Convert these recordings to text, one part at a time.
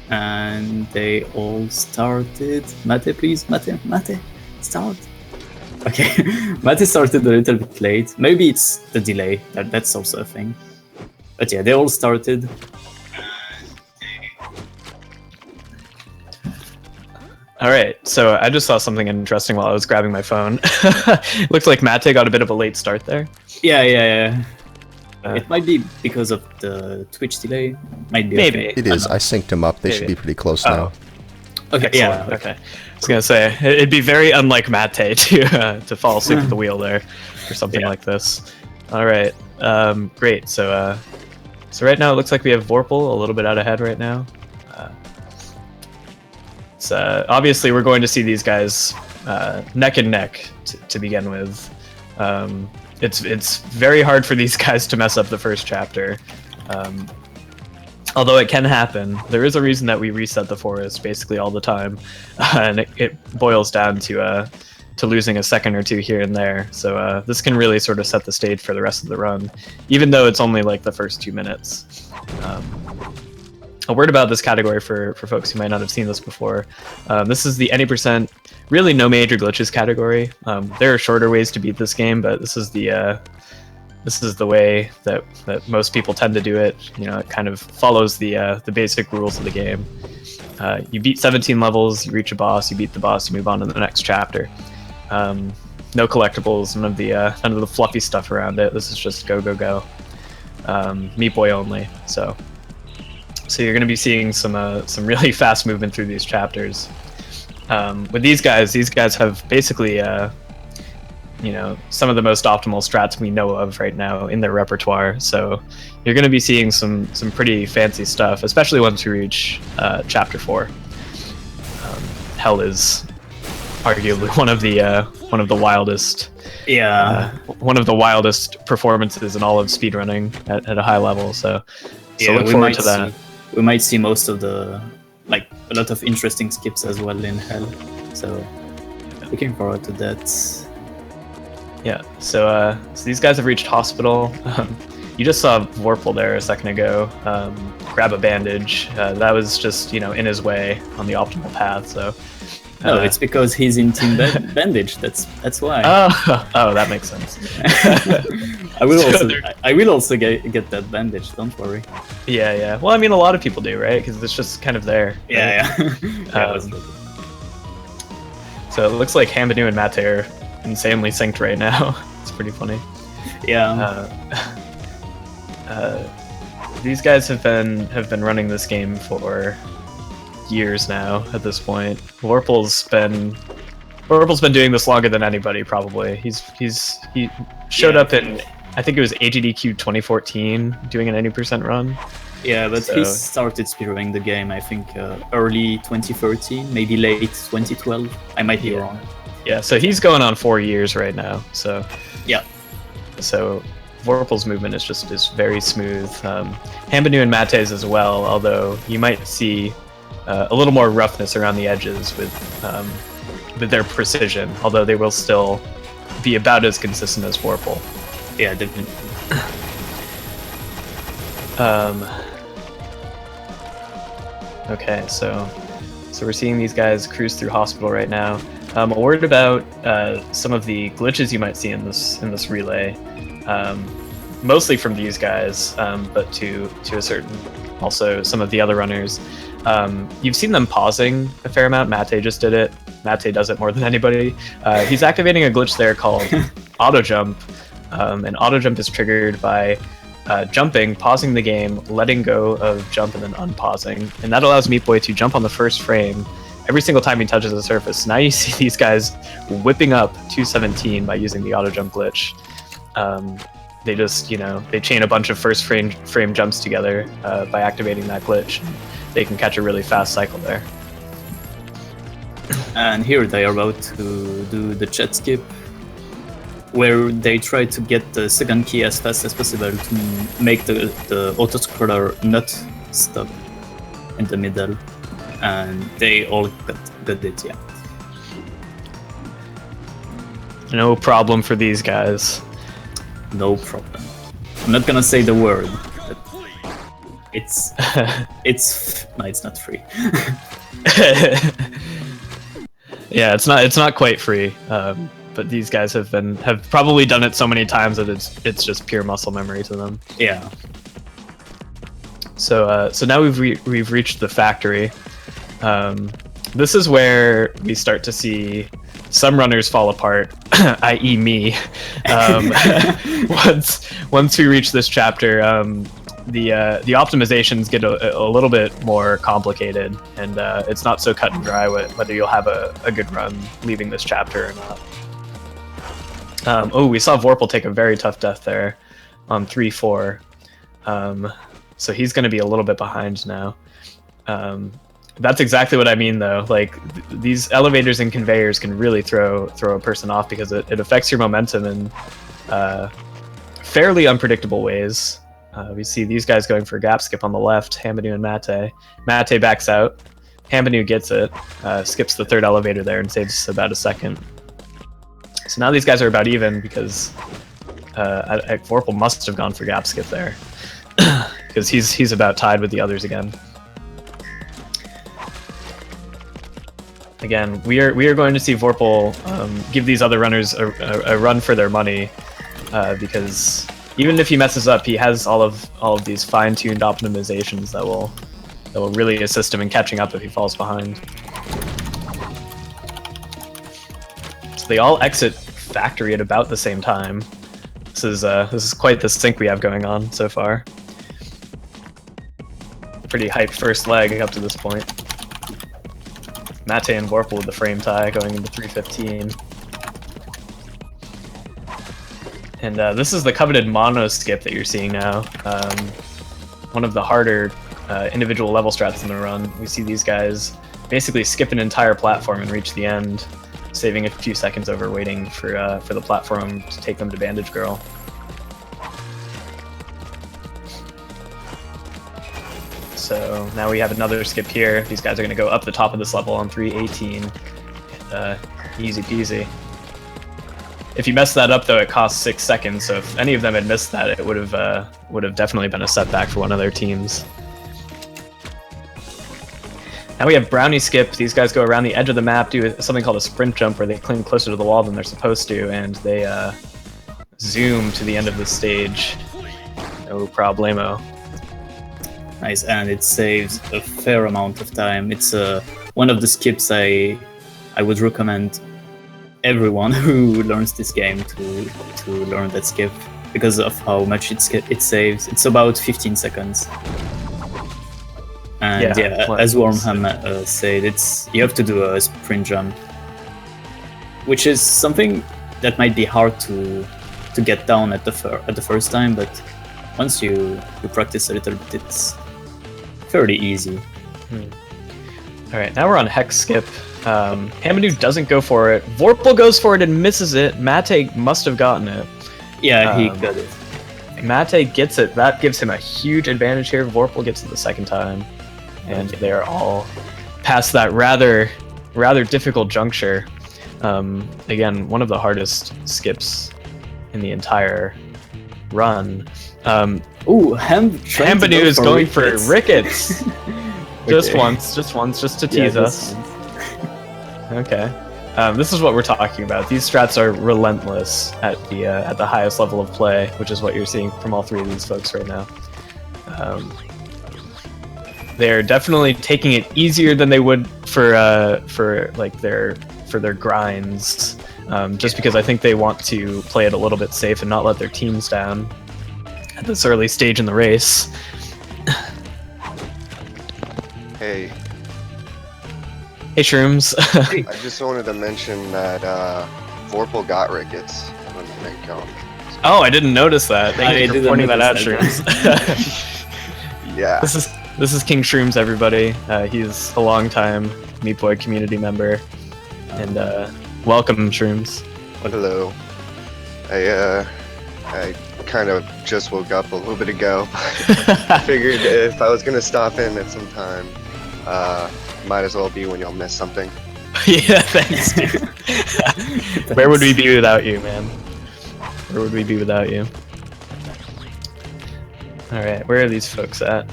and they all started. Mate, please, Mate, start. Okay, Mate started a little bit late. Maybe it's the delay. That's also a thing. But yeah, they all started. All right, so I just saw something interesting while I was grabbing my phone. Looks like Mate got a bit of a late start there. Yeah. It might be because of the Twitch delay. Might be. Maybe. Okay. It is. I synced them up. They should be pretty close now. Okay. Excellent. Yeah. Okay. I was gonna say it'd be very unlike Mate to fall asleep at the wheel there, or something like this. All right. Great. So right now it looks like we have Vorpal a little bit out ahead right now. Obviously we're going to see these guys neck and neck to begin with. It's very hard for these guys to mess up the first chapter. Although it can happen. There is a reason that we reset the forest basically all the time, and it boils down to losing a second or two here and there. So this can really sort of set the stage for the rest of the run, even though it's only like the first 2 minutes. A word about this category for folks who might not have seen this before. This is the any percent, really no major glitches category. There are shorter ways to beat this game, but this is the way that most people tend to do it. You know, it kind of follows the basic rules of the game. You beat 17 levels, you reach a boss, you beat the boss, you move on to the next chapter. No collectibles, none of the fluffy stuff around it. This is just go, go, go. Meat Boy only. So you're going to be seeing some really fast movement through these chapters. With these guys have basically some of the most optimal strats we know of right now in their repertoire. So you're going to be seeing some pretty fancy stuff, especially once you reach chapter 4. Hell is arguably one of the wildest. One of the wildest performances in all of speedrunning at a high level. So look forward to that. We might see most of a lot of interesting skips as well in Hell. So looking forward to that. Yeah, so these guys have reached hospital. You just saw Vorpal there a second ago grab a bandage. That was just, in his way on the optimal path, so... No, it's because he's in Team Bandage, that's why. Oh, that makes sense. I will also get that bandage, don't worry. Yeah. Well, I mean, a lot of people do, right? Because it's just kind of there. Yeah. So it looks like Hambanu and Mate are insanely synced right now. It's pretty funny. Yeah. These guys have been running this game for years now at this point. Vorpal's been doing this longer than anybody, probably. He showed up in, I think it was AGDQ 2014, doing an 80% run. Yeah, but he started speedrunning the game, I think, early 2013, maybe late 2012. I might be wrong. Yeah, so he's going on 4 years right now. So yeah. So Vorpal's movement is very smooth. Hambanu and Mate's as well, although you might see a little more roughness around the edges with their precision, although they will still be about as consistent as Vorpal. Yeah, definitely. Okay, so we're seeing these guys cruise through hospital right now. A word about some of the glitches you might see in this relay, mostly from these guys, but to a certain also some of the other runners. You've seen them pausing a fair amount. Mate just did it. Mate does it more than anybody. He's activating a glitch there called auto jump, and auto jump is triggered by jumping, pausing the game, letting go of jump, and then unpausing, and that allows Meat Boy to jump on the first frame every single time he touches the surface. Now you see these guys whipping up 217 by using the auto jump glitch. They just, they chain a bunch of first frame jumps together by activating that glitch. They can catch a really fast cycle there. And here they are about to do the chat skip, where they try to get the second key as fast as possible to make the autoscroller not stop in the middle. And they all got it, yeah. No problem for these guys. No problem. I'm not gonna say the word. But It's no, it's not free. Yeah, it's not quite free. But these guys have probably done it so many times that it's just pure muscle memory to them. Yeah. So now we've reached the factory. This is where we start to see some runners fall apart, i.e. me. Once we reach this chapter, the optimizations get a little bit more complicated, and it's not so cut and dry whether you'll have a good run leaving this chapter or not. Oh, we saw Vorpal take a very tough death there on 3-4. So he's going to be a little bit behind now. That's exactly what I mean, though. Like, these elevators and conveyors can really throw a person off because it affects your momentum in fairly unpredictable ways. We see these guys going for a gap skip on the left, Hambanu and Mate. Mate backs out. Hambanu gets it, skips the third elevator there and saves about a second. So now these guys are about even because Vorpal must have gone for gap skip there. Because he's about tied with the others again. Again, we are going to see Vorpal give these other runners a run for their money, because even if he messes up, he has all of these fine-tuned optimizations that will really assist him in catching up if he falls behind. So they all exit factory at about the same time. This is quite the sync we have going on so far. Pretty hyped first leg up to this point. Mate and Vorpal with the frame tie going into 3:15. And this is the coveted mono skip that you're seeing now. One of the harder individual level strats in the run. We see these guys basically skip an entire platform and reach the end, saving a few seconds over waiting for the platform to take them to Bandage Girl. So now we have another skip here. These guys are going to go up the top of this level on 3:18. Easy peasy. If you mess that up, though, it costs 6 seconds. So if any of them had missed that, it would have definitely been a setback for one of their teams. Now we have Brownie skip. These guys go around the edge of the map, do something called a sprint jump, where they cling closer to the wall than they're supposed to, and they zoom to the end of the stage. No problemo. Nice, and it saves a fair amount of time. It's one of the skips I would recommend everyone who learns this game to learn that skip because of how much it saves. It's about 15 seconds. And yeah, as Wormham said, you have to do a sprint jump, which is something that might be hard to get down at the first time, but once you practice a little bit, it's fairly easy. All right, now we're on Hex skip. Hambanu doesn't go for it. Vorpal goes for it and misses it. Mate must have gotten it. Yeah, he got it. Mate gets it. That gives him a huge advantage here. Vorpal gets it the second time. And they are all past that rather difficult juncture. Again, one of the hardest skips in the entire run. Hambanu is going for Rickets. Just once, just to tease us. Okay. This is what we're talking about. These strats are relentless at the highest level of play, which is what you're seeing from all three of these folks right now. They're definitely taking it easier than they would for their grinds, just because I think they want to play it a little bit safe and not let their teams down at this early stage in the race. Hey. Hey, Shrooms. I just wanted to mention that Vorpal got Rickets when they come. Oh, I didn't notice that. Thank you for pointing that out, Shrooms. Yeah. This is King Shrooms, everybody. He's a longtime Meat Boy community member, and welcome, Shrooms. Hello. I kind of just woke up a little bit ago. I figured if I was gonna stop in at some time, might as well be when y'all miss something. Yeah, thanks, dude. Where would we be without you, man? Where would we be without you? Alright, where are these folks at?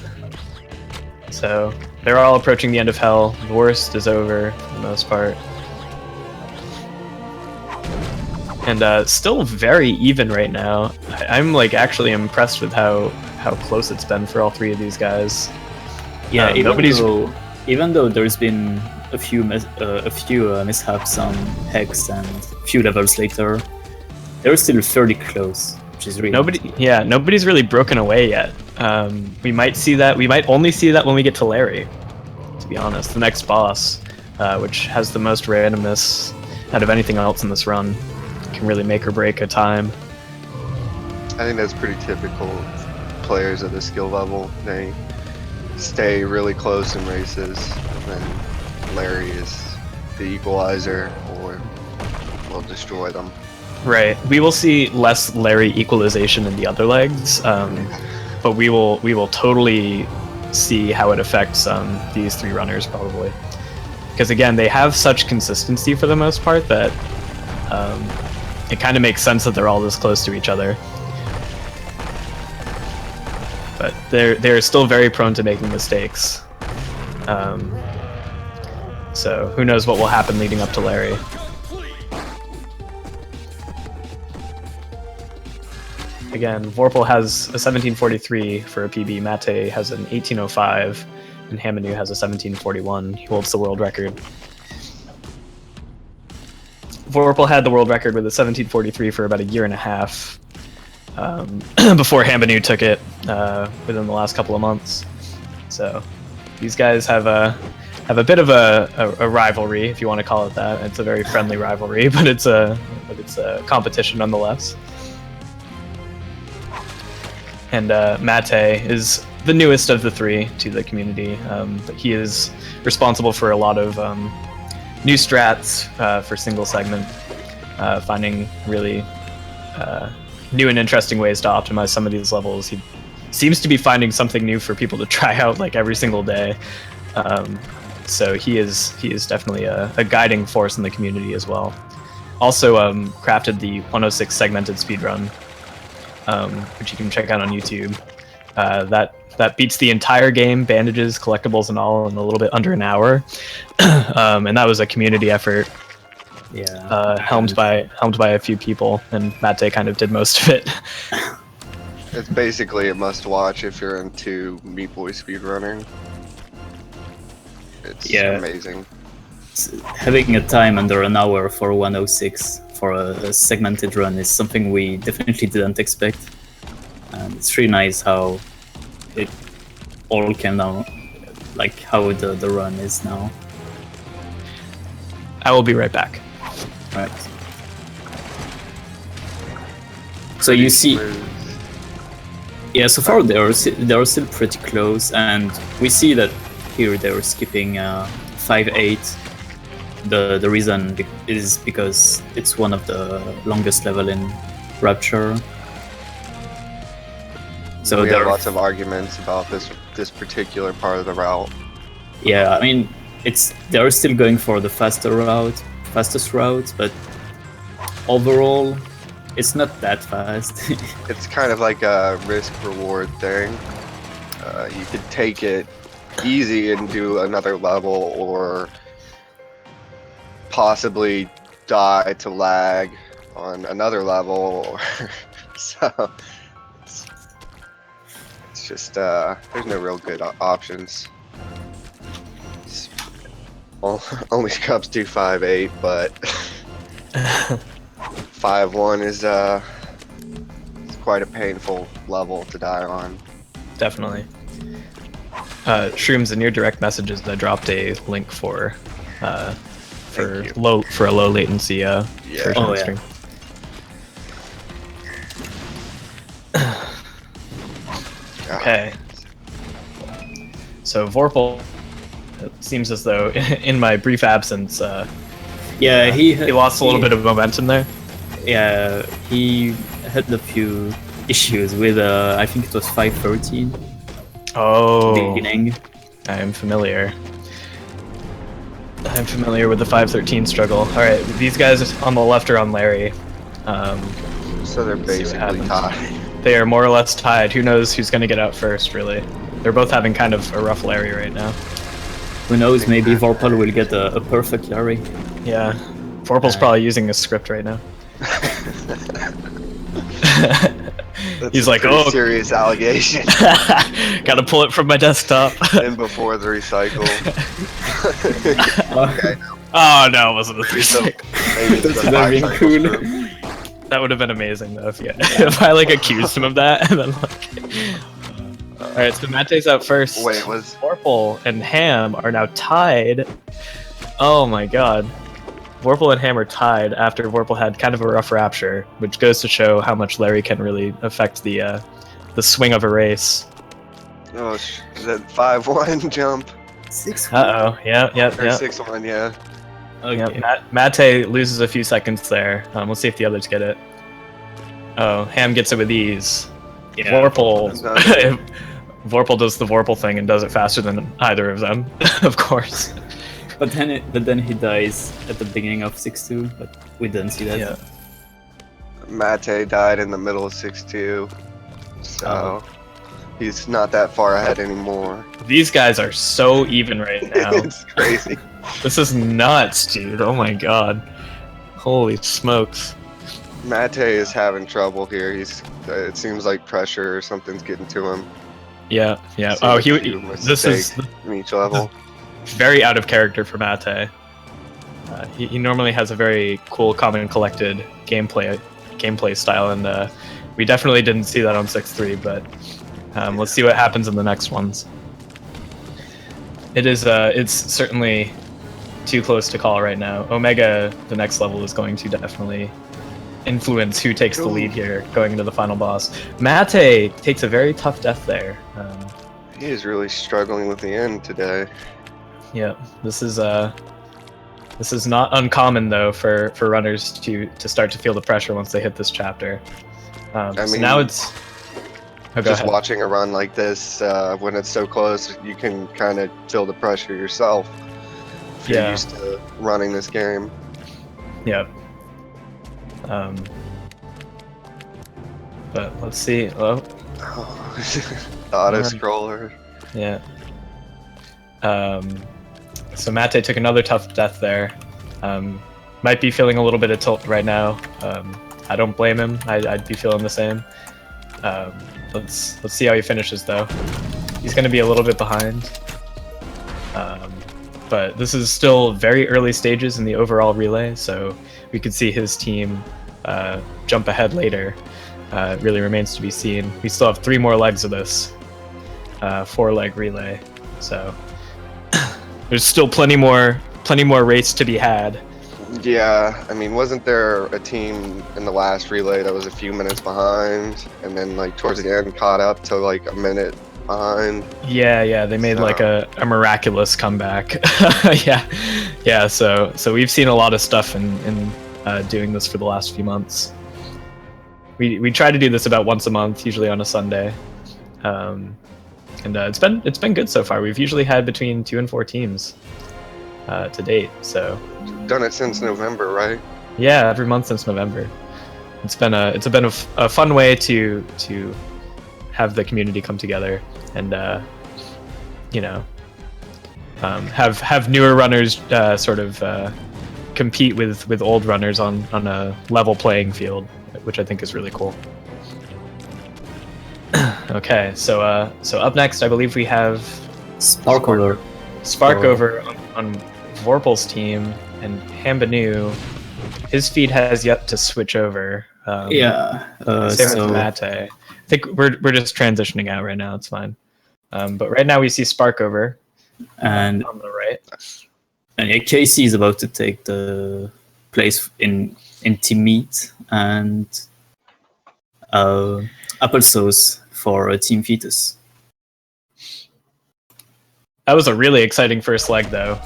So they're all approaching the end of hell. The worst is over for the most part. And still very even right now. I'm like actually impressed with how close it's been for all three of these guys. Yeah, nobody's even though there's been a few mishaps on Hex and a few levels later, they're still fairly close, which is really nobody's really broken away yet. We might see that. We might only see that when we get to Larry, to be honest, the next boss, which has the most randomness out of anything else in this run. Can really make or break a time. I think that's pretty typical of players at this skill level. They stay really close in races, and then Larry is the equalizer or will destroy them. Right. We will see less Larry equalization in the other legs, but we will totally see how it affects these three runners probably. Because again, they have such consistency for the most part that it kind of makes sense that they're all this close to each other. But they're still very prone to making mistakes. So who knows what will happen leading up to Larry. Again, Vorpal has a 1743 for a PB, Mate has an 1805, and Hamanu has a 1741. He holds the world record. Vorpal had the world record with a 1743 for about a year and a half before Hamanu took it within the last couple of months. So these guys have a bit of a rivalry, if you want to call it that. It's a very friendly rivalry, but it's a competition nonetheless. And Mate is the newest of the three to the community, but he is responsible for a lot of new strats for single segment, finding really new and interesting ways to optimize some of these levels. He seems to be finding something new for people to try out like every single day. So he is definitely a guiding force in the community as well. Also crafted the 106 segmented speedrun, which you can check out on YouTube. That beats the entire game, bandages, collectibles, and all in a little bit under an hour. And that was a community effort. Yeah. Helmed by a few people, and Mate kind of did most of it. It's basically a must-watch if you're into Meat Boy speedrunning. It's amazing. Having a time under an hour for 106 for a segmented run is something we definitely didn't expect. And it's really nice how it all came down, like how the run is now. I will be right back. Right. So you see, yeah, so far they are still pretty close, and we see that here they're skipping 5-8. The reason is because it's one of the longest level in Rapture. So we there have are lots of arguments about this particular part of the route. Yeah, I mean, they're still going for the fastest route, but overall, it's not that fast. It's kind of like a risk-reward thing. You could take it easy and do another level, or possibly die to lag on another level. So it's just there's no real good options. Only Scrubs do 5-8, but 5-1 is it's quite a painful level to die on. Definitely. Shrooms, in your direct messages, I dropped a link for a low latency version of the stream. Okay. So Vorpal, it seems as though in my brief absence, he lost a little bit of momentum there. Yeah, he had a few issues with I think it was 513. Oh, beginning. I'm familiar with the 513 struggle. All right, these guys on the left are on Larry. So they're basically tied. They are more or less tied. Who knows who's going to get out first, really? they're both having kind of a rough Larry right now. Who knows? Maybe Vorpal will get a perfect Larry. Yeah, Vorpal's probably using a script right now. That's He's a like, pretty oh, serious allegation. gotta pull it from my desktop. And before the recycle. Okay, Oh no, it wasn't a maybe three. it's the That'd be bicycle cool. script. That would have been amazing though if I like accused him of that and then like. All right, so Mate's out first. Wait, was Vorpal and Ham are now tied. Oh my god. Vorpal and Ham are tied after Vorpal had kind of a rough rapture, which goes to show how much Larry can really affect the swing of a race. oh is that 5-1 jump 6. Uh-oh, yeah. or 6-1? Yeah. Okay. Yeah, Mate loses a few seconds there. We'll see if the others get it. Oh, Ham gets it with ease. Yeah. Vorpal, No. Vorpal does the Vorpal thing and does it faster than either of them, of course. But then he dies at the beginning of 6-2, but we didn't see that. Yeah. Mate died in the middle of 6-2, so Oh. he's not that far ahead anymore. These guys are so even right now. It's crazy. This is nuts, dude. Oh my god. Holy smokes. Mate is having trouble here. It seems like pressure or something's getting to him. Yeah. Seems Oh, like a few this is mistakes in each level. very out of character for Mate. He normally has a very cool, calm and collected gameplay style, and we definitely didn't see that on 6-3. But let's see what happens in the next ones. It's certainly too close to call right now. Omega, the next level, is going to definitely influence who takes the lead here going into the final boss. Mate takes a very tough death there. He is really struggling with the end today. Yeah, this is not uncommon though for runners to start to feel the pressure once they hit this chapter. I So mean, now it's go just ahead. watching a run like this, when it's so close, you can kind of feel the pressure yourself. If you're Yeah. used to running this game. Yeah. But let's see. Oh, The auto scroller. yeah. So Mate took another tough death there. Might be feeling a little bit of tilt right now. I don't blame him. I'd be feeling the same. Let's see how he finishes though. He's going to be a little bit behind. But this is still very early stages in the overall relay, so we could see his team jump ahead later. It really remains to be seen. We still have 3 more legs of this 4-leg relay, so there's still plenty more race to be had. Yeah, I mean, wasn't there a team in the last relay that was a few minutes behind, and then like towards the end caught up to like a minute behind? Yeah, they made like a miraculous comeback. yeah. So we've seen a lot of stuff in doing this for the last few months. We try to do this about once a month, usually on a Sunday, and it's been good so far. We've usually had between 2 and 4 teams to date. So Done it since November, right? yeah, every month since November. It's been a fun way to have the community come together and have newer runners sort of compete with old runners on a level playing field, which I think is really cool. Okay, so up next, I believe we have Sparkover. Sparkover on Vorpal's team, and Hambanu, his feed has yet to switch over. Yeah. Same So with Mate. I think we're just transitioning out right now. It's fine. But right now we see Sparkover and on the right. yeah, Casey is about to take the place in Team Meat, and Applesauce for Team Fetus. That was a really exciting first leg, though.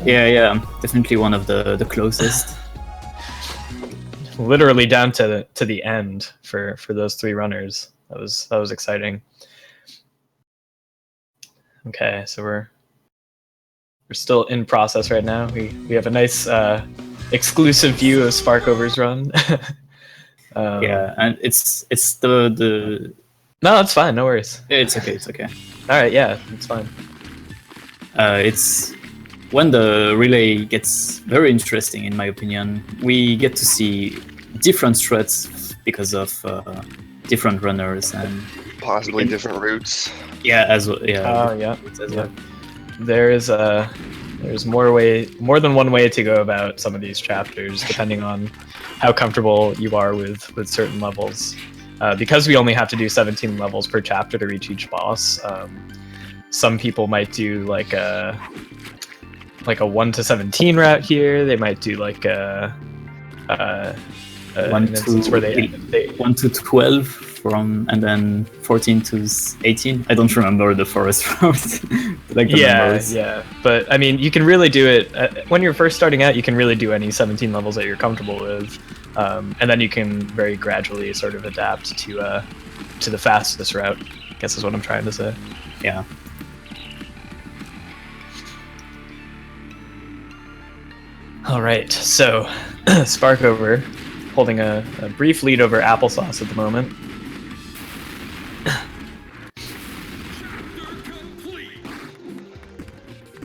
Yeah, definitely one of the closest. Literally down to the end for those 3 runners. That was exciting. Okay, so we're still in process right now. We have a nice exclusive view of Sparkover's run. Yeah, and it's the No, that's fine. No worries. It's okay. It's okay. All right. Yeah, it's fine. It's when the relay gets very interesting, in my opinion. We get to see different threats because of different runners and Possibly different routes. yeah, as well. Yeah. Yeah. As Yeah. well. There's more than one way to go about some of these chapters, depending on how comfortable you are with certain levels. Because we only have to do 17 levels per chapter to reach each boss. Some people might do like a 1 to 17 route here. They might do like an instance where they 1 to 12 and then 14 to 18. I don't remember the forest route. Like the numbers. Yeah. But I mean, you can really do it when you're first starting out. You can really do any 17 levels that you're comfortable with, and then you can very gradually sort of adapt to the fastest route. I guess is what I'm trying to say. Yeah. All right, so Sparkover holding a brief lead over Applesauce at the moment.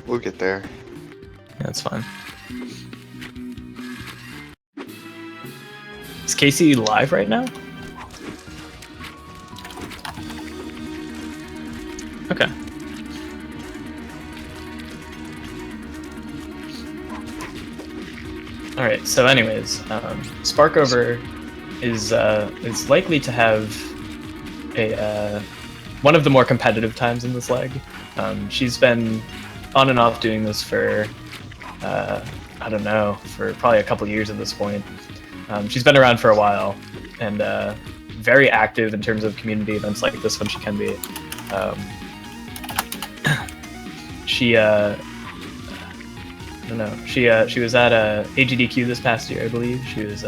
We'll get there. That's fine. Is Casey live right now? Okay. All right. So, anyways, Sparkover is likely to have a one of the more competitive times in this leg. She's been on and off doing this for I don't know, for probably a couple years at this point. She's been around for a while and very active in terms of community events like this when she can be. She I don't know. She was at AGDQ this past year, I believe. She was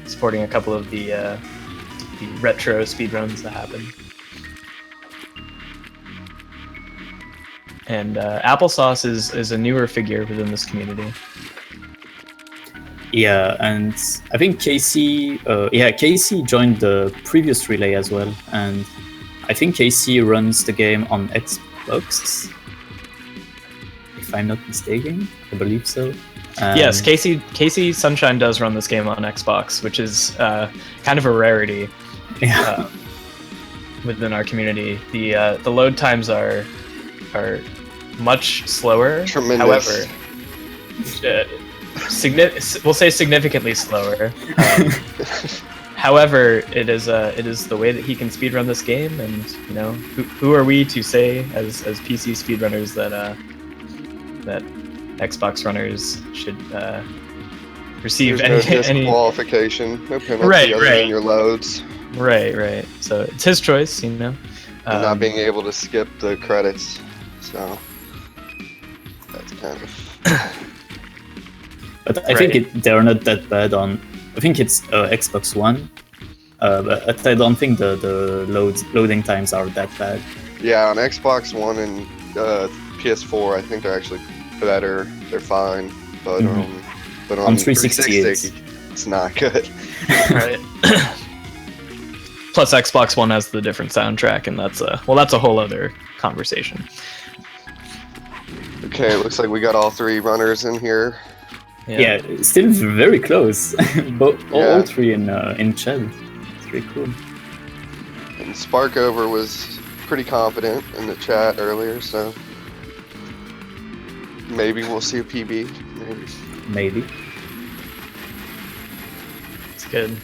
supporting a couple of the retro speedruns that happened. And Applesauce is a newer figure within this community. Yeah, and I think Casey joined the previous relay as well, and I think Casey runs the game on Xbox, if I'm not mistaken. I believe so. Yes, Casey Sunshine does run this game on Xbox, which is kind of a rarity within our community. The load times are much slower. Tremendous. However, we'll say significantly slower. However, it is the way that he can speedrun this game, and you know, who are we to say as PC speedrunners that Xbox runners should receive There's no any disqualification, no penalty Right, other right. than your loads. Right. So it's his choice, you know. And not being able to skip the credits. So that's kind of But I think they're not that bad on. I think it's Xbox One, but I don't think the loading times are that bad. yeah, on Xbox One and PS4 I think they're actually better. They're fine. But but on 360 it's not good. Right. Plus, Xbox One has the different soundtrack, and that's a whole other conversation. Okay, it looks like we got all three runners in here. Yeah, still very close. But Yeah. all three in Chad. It's pretty cool. And Sparkover was pretty confident in the chat earlier, so maybe we'll see a PB. Maybe. It's good.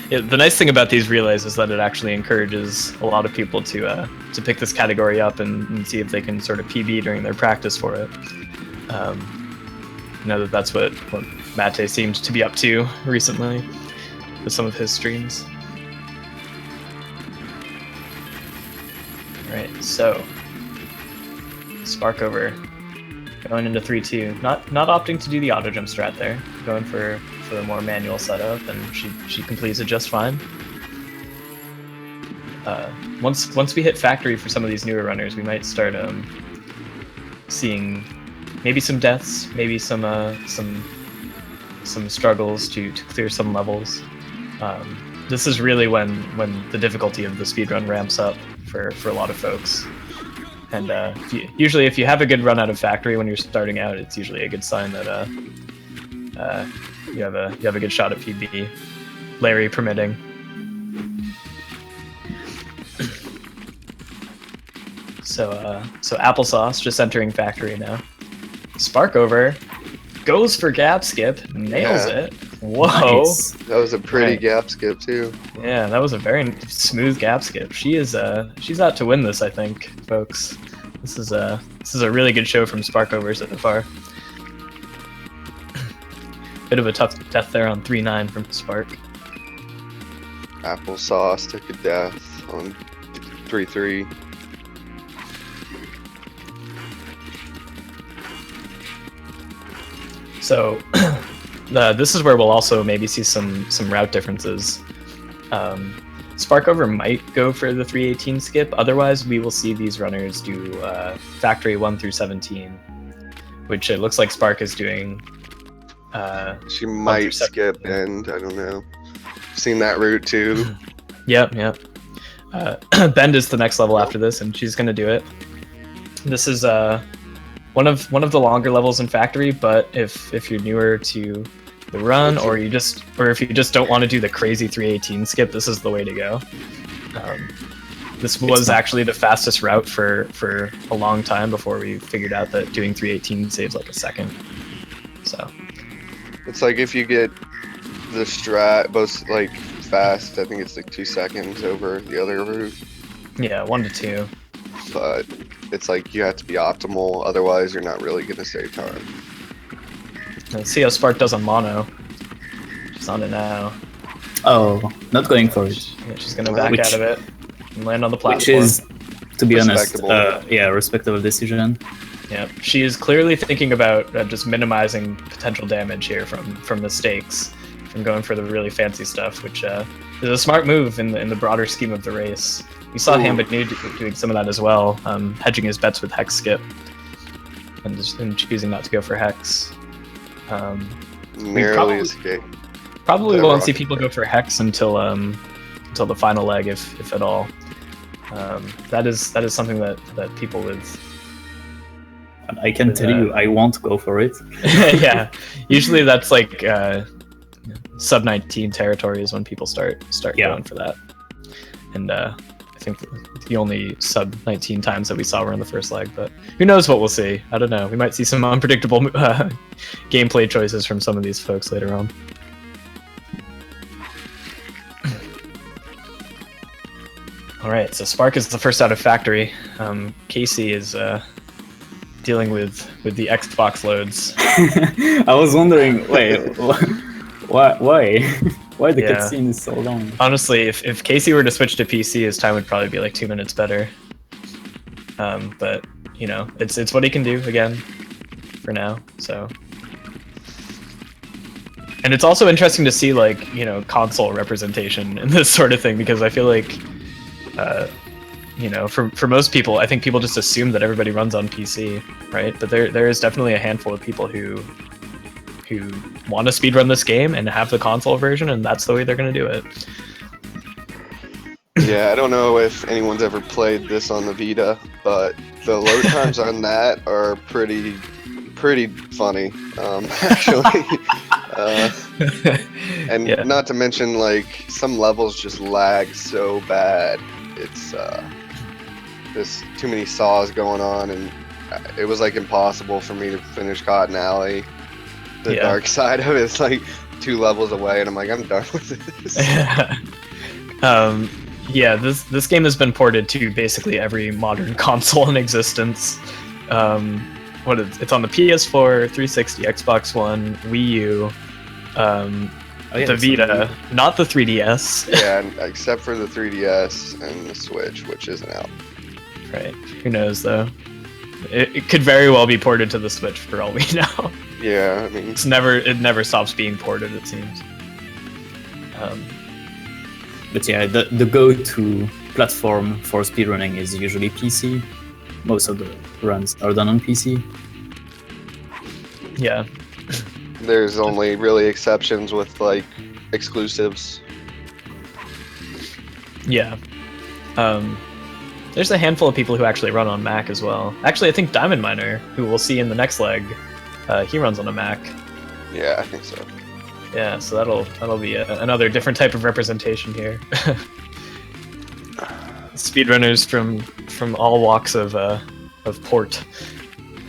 Yeah, the nice thing about these relays is that it actually encourages a lot of people to pick this category up and see if they can sort of PB during their practice for it. I know that's what Mate seemed to be up to recently with some of his streams. All right, so Sparkover going into 3-2, not opting to do the auto jump strat there, going for a more manual setup, and she completes it just fine. Once we hit factory for some of these newer runners, we might start seeing maybe some deaths, maybe some struggles to clear some levels. this is really when the difficulty of the speedrun ramps up for a lot of folks. And usually if you have a good run out of factory when you're starting out, it's usually a good sign that you have a good shot at PB, Larry permitting. So Applesauce just entering factory now. Sparkover goes for gap skip, nails it. Whoa! Nice. That was a pretty Right. gap skip too. Yeah, that was a very smooth gap skip. She's out to win this, I think, folks. This is a really good show from Sparkover so far. Bit of a tough death there on 3-9 from Spark. Applesauce took a death on 3-3. So this is where we'll also maybe see some route differences. Sparkover might go for the 318 skip. Otherwise, we will see these runners do factory 1 through 17, which it looks like Spark is doing. She might skip end. I don't know. Seen that route too. Yep. Bend is the next level after this, and she's gonna do it. This is one of the longer levels in factory, but if you're newer to the run, or if you just don't want to do the crazy 318 skip, this is the way to go. This was actually the fastest route for a long time before we figured out that doing 318 saves like a second. So It's like if you get the strat both like fast, I think it's like 2 seconds over the other route. yeah, 1 to 2. But it's like you have to be optimal, otherwise you're not really gonna save time. Let's see how Spark does on mono. She's on it now. Oh, not going for it. Yeah, she's gonna back Which- out of it and land on the platform. Which is, to be honest, Respectable. respectable decision. Yeah, she is clearly thinking about just minimizing potential damage here from mistakes, from going for the really fancy stuff, which is a smart move in the broader scheme of the race. We saw Hambanu doing some of that as well, hedging his bets with Hex Skip, and choosing not to go for Hex. Narrowly escaped. Probably Whatever. won't see people go for Hex until the final leg, if at all. That is something that people with I can tell you, I won't go for it. yeah, usually that's like sub 19 territory is when people start going for that. And I think the only sub 19 times that we saw were in the first leg, but who knows what we'll see. I don't know. We might see some unpredictable gameplay choices from some of these folks later on. All right, so Spark is the first out of factory. Casey is dealing with the Xbox loads. I was wondering, wait, why? Why the Yeah. cutscene is so long? Honestly, if Casey were to switch to PC, his time would probably be like 2 minutes better. But you know, it's what he can do again for now. So, and it's also interesting to see like, you know, console representation in this sort of thing, because I feel like you know, for most people, I think people just assume that everybody runs on PC, right? But there is definitely a handful of people who want to speedrun this game and have the console version, and that's the way they're going to do it. Yeah, I don't know if anyone's ever played this on the Vita, but the load times on that are pretty funny, actually. And Yeah. not to mention, like, some levels just lag so bad. It's there's too many saws going on, and it was like impossible for me to finish Cotton Alley. The Yeah. dark side of it's like 2 levels away, and I'm like, I'm done with this. Yeah, this game has been ported to basically every modern console in existence. It's on the PS4, 360, Xbox One, Wii U, the Vita, not the 3DS. Yeah, and except for the 3DS and the Switch, which isn't out. Right. Who knows though? It could very well be ported to the Switch for all we know. Yeah, I mean, It never stops being ported, it seems. But yeah, the go-to platform for speedrunning is usually PC. Most of the runs are done on PC. Yeah. There's a handful of people who actually run on Mac as well. Actually, I think Diamond Miner, who we'll see in the next leg, he runs on a Mac. Yeah, I think so. Yeah, so that'll be another different type of representation here. Speedrunners from all walks of port.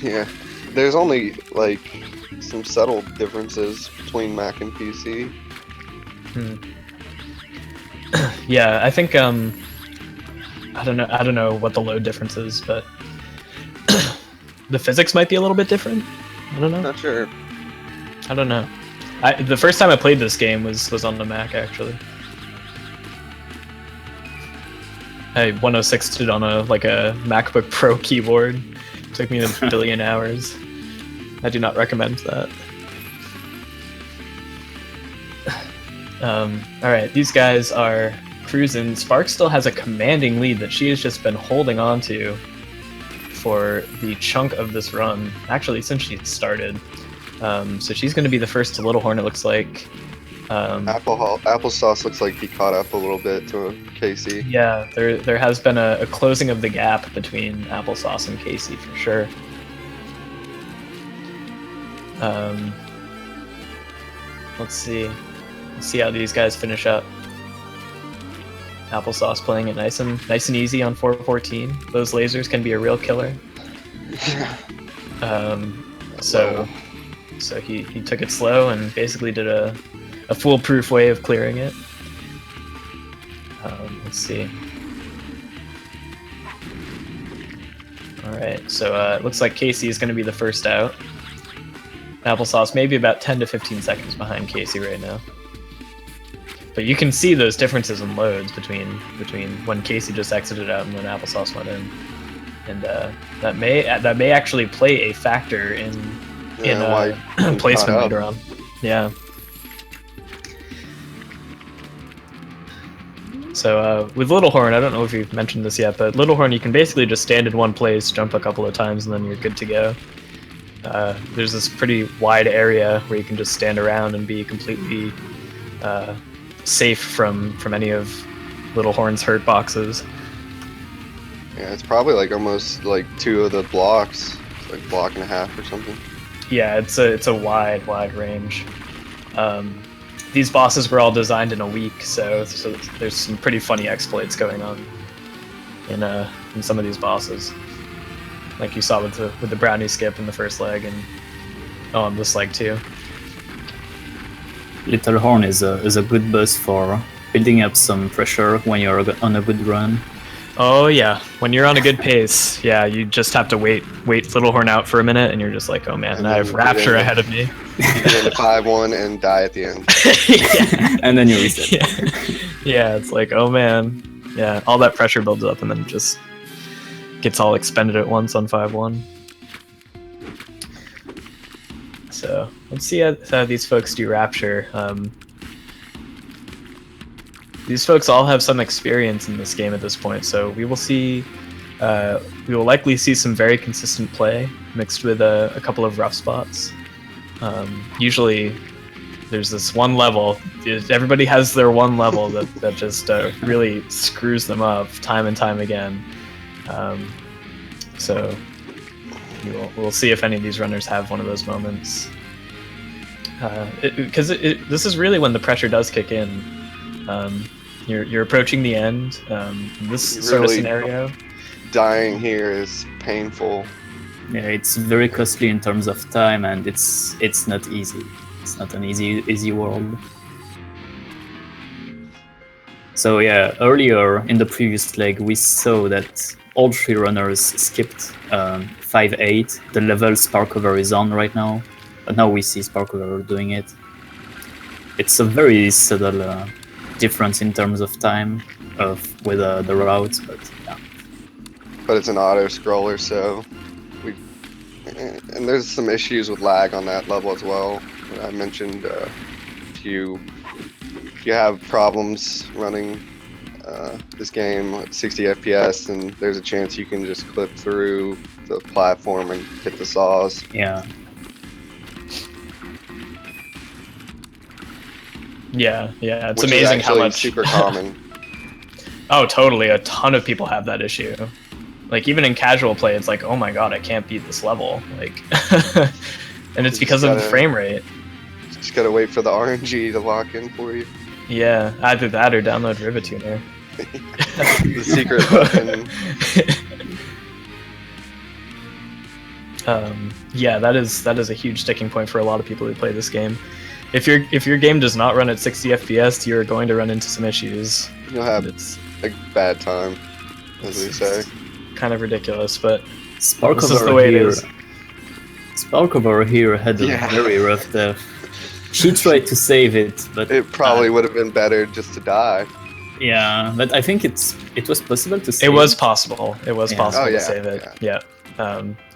Yeah, there's only like some subtle differences between Mac and PC. Yeah, I think I don't know what the load difference is, but the physics might be a little bit different. I don't know. Not sure. I don't know. The first time I played this game was on the Mac, actually. I 106'd it on a MacBook Pro keyboard. It took me a billion hours. I do not recommend that. Alright, these guys are cruising. Spark still has a commanding lead that she has just been holding on to for the chunk of this run. Actually, since she started. So she's going to be the first to Little Horn, it looks like. Applesauce looks like he caught up a little bit to Casey. Yeah, there has been a closing of the gap between Applesauce and Casey for sure. Let's see how these guys finish up. Applesauce playing it nice and easy on 414. Those lasers can be a real killer. So he took it slow and basically did a foolproof way of clearing it. Let's see. Alright, so it looks like Casey is going to be the first out. Applesauce maybe about 10 to 15 seconds behind Casey right now. But you can see those differences in loads between when Casey just exited out and when Applesauce went in. And that may actually play a factor in placement later on. Yeah. So with Little Horn, I don't know if you've mentioned this yet, but Little Horn, you can basically just stand in one place, jump a couple of times, and then you're good to go. There's this pretty wide area where you can just stand around and be completely safe from any of Little Horn's hurt boxes. Yeah, it's probably like almost like 2 of the blocks. It's like block and a half or something. Yeah, it's a wide range. These bosses were all designed in a week, so there's some pretty funny exploits going on in some of these bosses, like you saw with the brownie skip in the first leg, and on this leg too. Little Horn is a good boss for building up some pressure when you're on a good run. Oh yeah, when you're on a good pace, yeah, you just have to wait Little Horn out for a minute, and you're just like, oh man, I have Rapture ahead of me. You get into 5-1 and die at the end. Yeah. And then you reset. Yeah, it's like, oh man, yeah, all that pressure builds up and then it just gets all expended at once on 5-1. So let's see how these folks do Rapture. These folks all have some experience in this game at this point, so we will see. We will likely see some very consistent play mixed with a couple of rough spots. Usually, there's this one level. Everybody has their one level that just really screws them up time and time again. So we'll see if any of these runners have one of those moments. Because this is really when the pressure does kick in. You're approaching the end. This sort of scenario. Dying here is painful. Yeah, it's very costly in terms of time, and it's not easy. It's not an easy world. So yeah, earlier in the previous leg, we saw that all 3 runners skipped 5-8, the level Sparkover is on right now. But now we see Sparkover doing it. It's a very subtle difference in terms of time with the routes, but yeah. But it's an auto scroller, so and there's some issues with lag on that level as well. I mentioned if you have problems running this game at 60 FPS, and there's a chance you can just clip through the platform and hit the saws. Yeah. Yeah, it's which amazing is how much super common. Oh, totally. A ton of people have that issue. Like even in casual play, it's like, oh my god, I can't beat this level. Like, and it's because of the frame rate. Just gotta wait for the RNG to lock in for you. Yeah, either that or download Rivatuner. The secret button. Yeah, that is a huge sticking point for a lot of people who play this game. If your game does not run at 60 FPS, you're going to run into some issues. You'll have It's a bad time, as we say. kind of ridiculous, but Spark this is over the way it here. is. Spark over here had a Yeah. very rough death. She tried to save it, but It probably would have been better just to die. yeah, but I think it was possible to It save. was possible. It was Yeah. possible Oh, yeah, to save it. Yeah.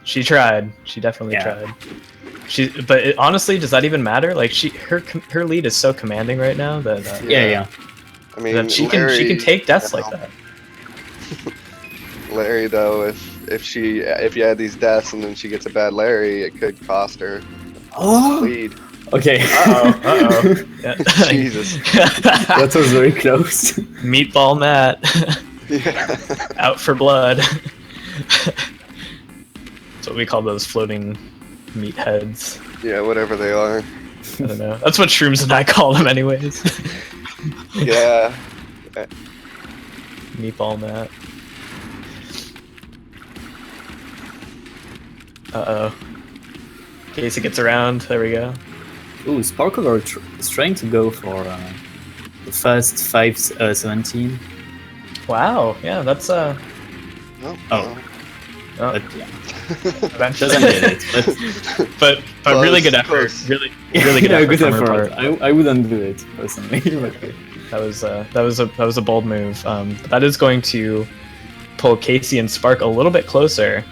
She tried. She definitely Yeah. tried. But honestly, does that even matter? Like her lead is so commanding right now that Yeah. I mean, that she Larry, can take deaths like that. Larry, though, if you had these deaths and then she gets a bad Larry, it could cost her Oh, lead. okay. Yeah. Jesus. That was very close. Meatball Matt Yeah. out for blood. That's what we call those floating meatheads. Yeah, whatever they are. I don't know. That's what Shrooms and I call them, anyways. Yeah. Meatball Matt. Uh-oh. Casey gets around. There we go. Ooh, Sparkover is trying to go for the fast 5:17. Wow. Yeah, that's Oh. Oh. oh, But yeah, eventually. doesn't get it. But Close, really good effort. close. Really good Yeah, effort. good from her effort. part. I wouldn't do it personally. But That was a bold move. But that is going to pull Casey and Spark a little bit closer.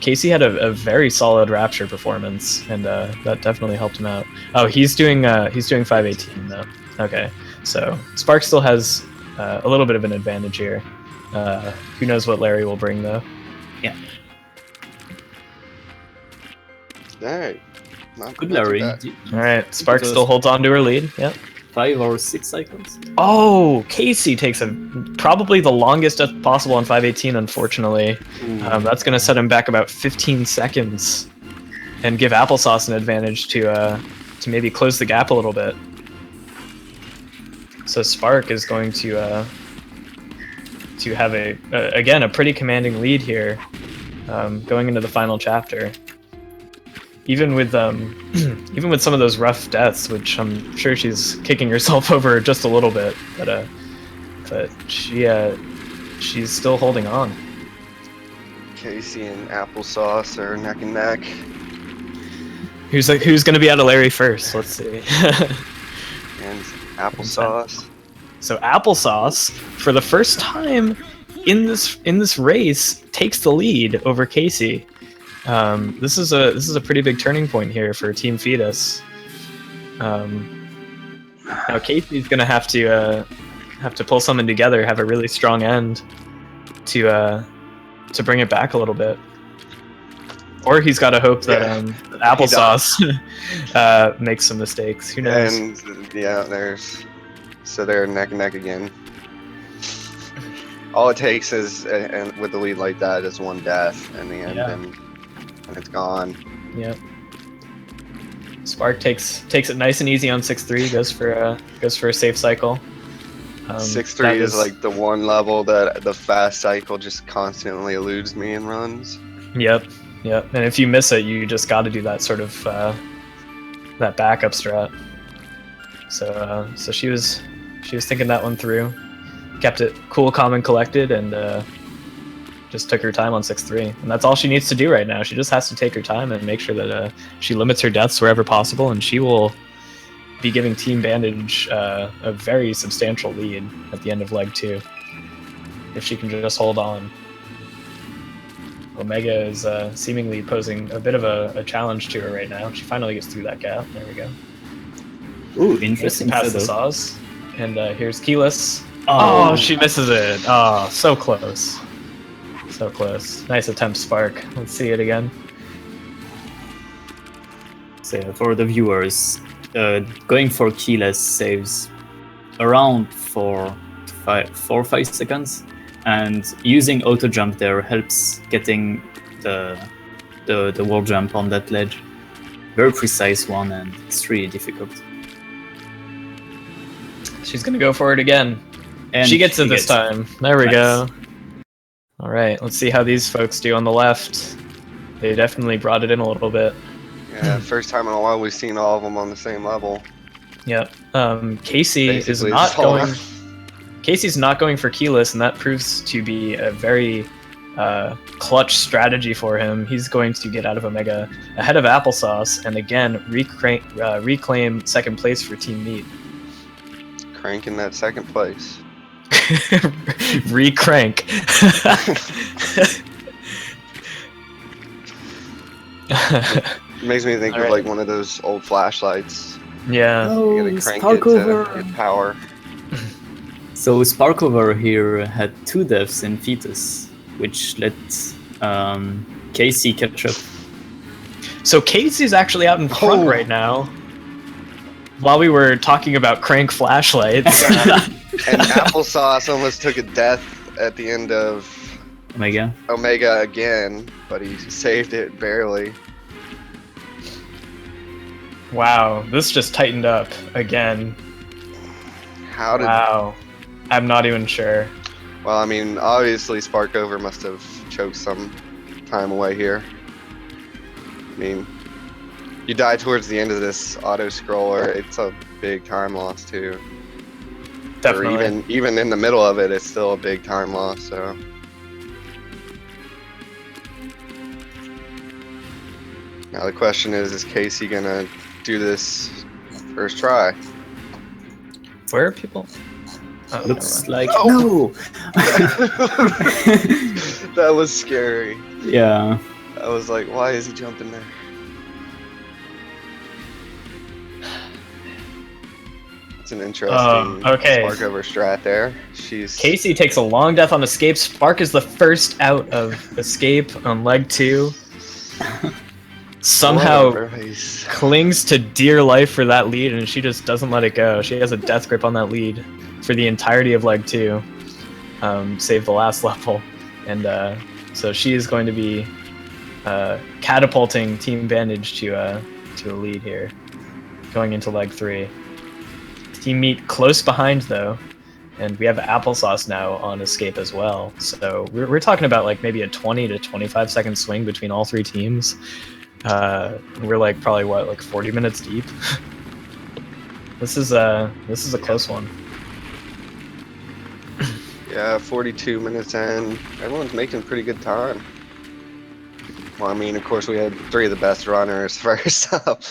Casey had a very solid Rapture performance, and that definitely helped him out. Oh, he's doing 518 though. Okay, so Spark still has a little bit of an advantage here. Who knows what Larry will bring though? yeah, Alright. Not good not too Larry. bad. All right, Spark Because- still holds on to her lead. Yep. 5 or 6 cycles. Oh, Casey takes probably the longest possible on 518, unfortunately. That's going to set him back about 15 seconds and give Applesauce an advantage to maybe close the gap a little bit. So Spark is going to have again a pretty commanding lead here, going into the final chapter. Even with even with some of those rough deaths, which I'm sure she's kicking herself over just a little bit, but she's still holding on. Casey and Applesauce are neck and neck. Who's going to be out of Larry first? Let's see. And Applesauce. So Applesauce, for the first time in this race, takes the lead over Casey. This is a pretty big turning point here for Team Fetus. Now Casey's gonna have to pull something together, have a really strong end to bring it back a little bit, or he's got to hope that Applesauce makes some mistakes. Who knows? And yeah, they're neck and neck again. All it takes is, and with the lead like that, is one death in the end, Yeah. and it's gone. Yep. Spark takes it nice and easy on 6-3. Goes for a safe cycle. 6-3 is like the one level that the fast cycle just constantly eludes me and runs. Yep. And if you miss it, you just got to do that sort of that backup strat. So she was thinking that one through, kept it cool, calm, and collected, and just took her time on 6-3. And that's all she needs to do right now. She just has to take her time and make sure that she limits her deaths wherever possible, and she will be giving Team Bandage a very substantial lead at the end of leg 2 if she can just hold on. Omega is seemingly posing a bit of a challenge to her right now. She finally gets through that gap. There we go. Ooh, interesting Past the setup. saws. And here's Keyless. Oh. Oh, she misses it. Oh, so close. So close. Nice attempt, Spark. Let's see it again. So for the viewers, going for keyless saves around 4 to 4 or 5 seconds, and using auto jump there helps getting the wall jump on that ledge. Very precise one, and it's really difficult. She's gonna go for it again. And she gets it she this gets it. time. There we Nice. go. All right, let's see how these folks do on the left. They definitely brought it in a little bit. Yeah, first time in a while we've seen all of them on the same level. Yep. Casey is Basically, not it's all- going. Casey's not going for keyless, and that proves to be a very clutch strategy for him. He's going to get out of Omega ahead of Applesauce, and again reclaim second place for Team Meat. Cranking that second place. Recrank. It makes me think of Alright. like one of those old flashlights. Yeah. You Oh, gotta crank Spark it to over! get power. So Sparkover here had 2 deaths in Fetus, which let Casey catch up. So Casey's actually out in front Oh. right now. While we were talking about crank flashlights. And Applesauce almost took a death at the end of Omega. Omega again, but he saved it barely. Wow, this just tightened up again. How did? Wow. I'm not even sure. Well, I mean, obviously Sparkover must have choked some time away here. I mean, you die towards the end of this auto scroller, it's a big time loss too. Definitely. Or even in the middle of it, it's still a big time loss. So. Now the question is Casey gonna do this first try? Where are people? Oh, Looks never like Oh. no. That was scary. Yeah. I was like, why is he jumping there? It's an interesting okay. Sparkover strat there. She's Casey takes a long death on escape. Spark is the first out of escape on leg 2. Somehow Whatever, he's- clings to dear life for that lead, and she just doesn't let it go. She has a death grip on that lead for the entirety of leg 2, save the last level, and so she is going to be catapulting Team Bandage to a lead here, going into leg 3. Team Meat close behind though, and we have Applesauce now on escape as well. So we're talking about like maybe a 20 to 25 second swing between all 3 teams. We're like probably what, like 40 minutes deep. This is a close one. Yeah, 42 minutes in. Everyone's making pretty good time. Well, I mean, of course, we had 3 of the best runners first up.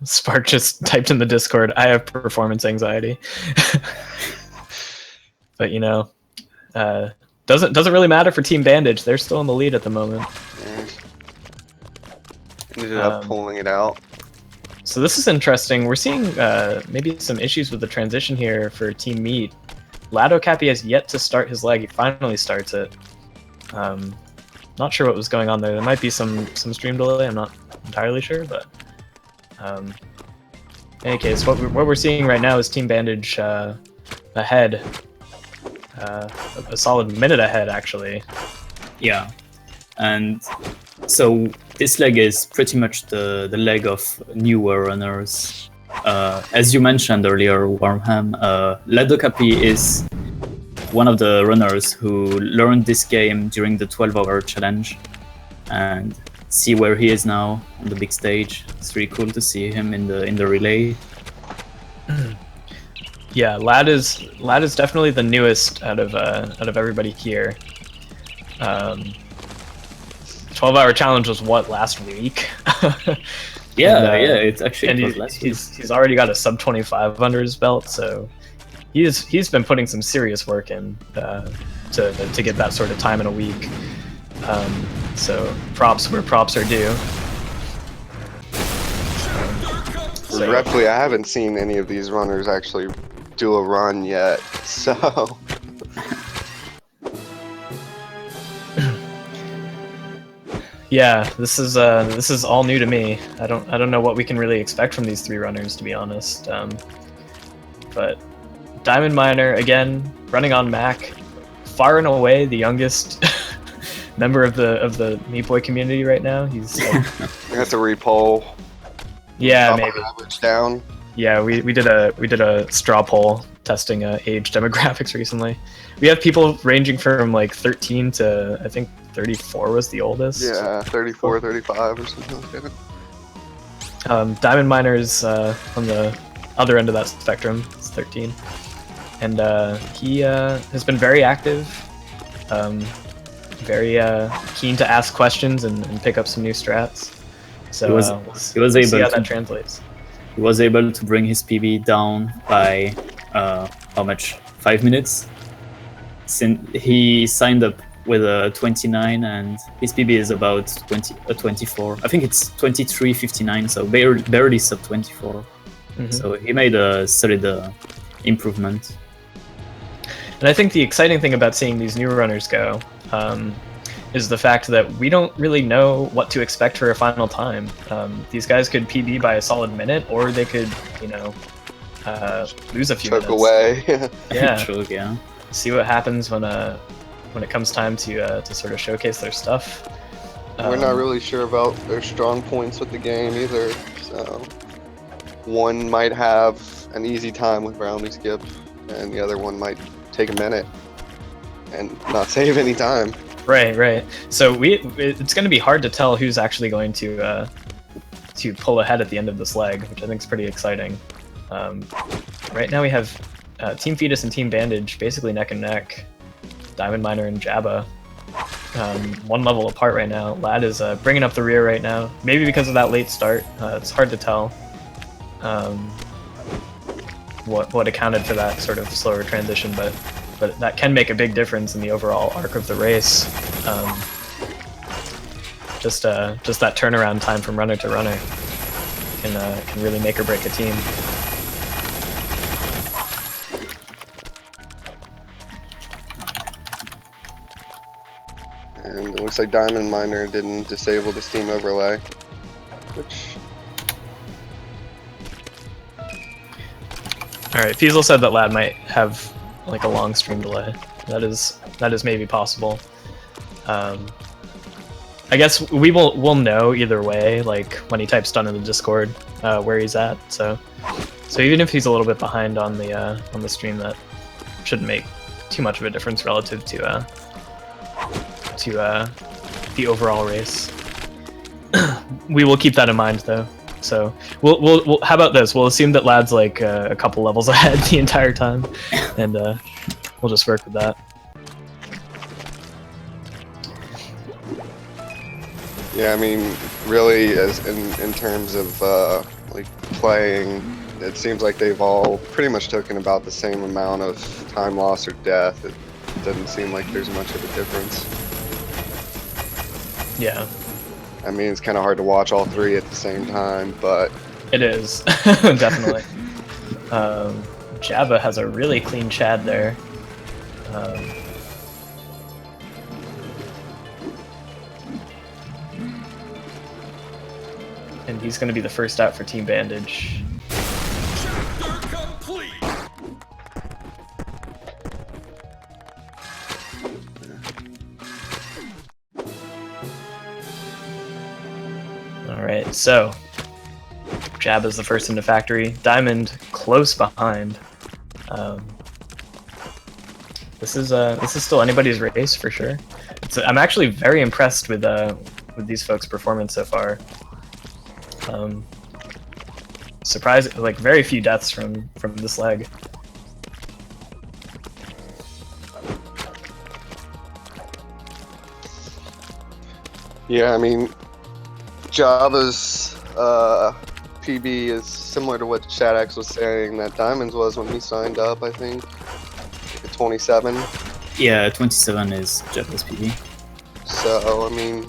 Spark just typed in the Discord, I have performance anxiety. But you know, doesn't really matter for Team Bandage. They're still in the lead at the moment. Yeah. Ended up pulling it out. So this is interesting. We're seeing maybe some issues with the transition here for Team Meat. Lado Cappy has yet to start his leg. He finally starts it. Not sure what was going on there. There might be some stream delay. I'm not entirely sure, but in any case, what we're seeing right now is Team Bandage ahead, a solid minute ahead actually. Yeah. And so this leg is pretty much the leg of newer runners. As you mentioned earlier, Wormham, Lado Cappy is one of the runners who learned this game during the 12-hour challenge, and see where he is now on the big stage. It's really cool to see him in the relay. Yeah, Lad is definitely the newest out of everybody here. 12-hour challenge was what, last week? Yeah, And, yeah, it's actually and it was last week. he's already got a sub 25 under his belt, so he's been putting some serious work in to get that sort of time in a week. So props where props are due. So, Regretfully, I haven't seen any of these runners actually do a run yet, so... Yeah, this is all new to me. I don't know what we can really expect from these three runners, to be honest. But Diamond Miner again, running on Mac, far and away the youngest member of the Meat Boy community right now. He's I have to repoll. yeah, Drop maybe. our average down. Yeah, we did a straw poll testing age demographics recently. We have people ranging from like 13 to I think 34 was the oldest. Yeah, 34, 35 or something like that. Diamond Miner's on the other end of that spectrum. It's 13, and he has been very active, very keen to ask questions and pick up some new strats. So He was we'll see able how to- that translates. He was able to bring his PB down by how much? 5 minutes. Since he signed up with a 29 and his PB is about 24. I think it's 23:59, so barely sub 24. Mhm. So he made a solid improvement. And I think the exciting thing about seeing these new runners go is the fact that we don't really know what to expect for a final time. These guys could PB by a solid minute, or they could, lose a few Took minutes. away. Yeah. True, yeah. See what happens when it comes time to sort of showcase their stuff. We're not really sure about their strong points with the game either. So one might have an easy time with bounty skip, and the other one might take a minute and not save any time. Right. So it's going to be hard to tell who's actually going to pull ahead at the end of this leg, which I think is pretty exciting. Right now we have Team Fetus and Team Bandage basically neck and neck. Diamond Miner and Jabba, one level apart right now. Lad is bringing up the rear right now, maybe because of that late start. It's hard to tell what accounted for that sort of slower transition, but that can make a big difference in the overall arc of the race. Just that turnaround time from runner to runner can really make or break a team. And it looks like Diamond Miner didn't disable the Steam overlay, which Alright, Fiesel said that Lad might have like a long stream delay. That is maybe possible. I guess we'll know either way, like when he types done in the Discord, where he's at. So even if he's a little bit behind on the stream, that shouldn't make too much of a difference relative to the overall race. We will keep that in mind though. So we'll how about this? We'll assume that Lad's like a couple levels ahead the entire time, and we'll just work with that. yeah, I mean, really, as in terms of like playing, it seems like they've all pretty much taken about the same amount of time loss or death. It doesn't seem like there's much of a difference. Yeah, I mean, it's kind of hard to watch all three at the same time, but it is definitely. Jabba has a really clean Chad there. And he's going to be the first out for Team Bandage. Alright, so Jabba's the first into factory. Diamond close behind. This is still anybody's race for sure. I'm actually very impressed with these folks' performance so far. Surprise! Like very few deaths from this leg. yeah, I mean, Java's PB is similar to what ShatX was saying that Diamonds was when he signed up, I think. Like a 27. Yeah, 27 is Jabba's PB. So, I mean,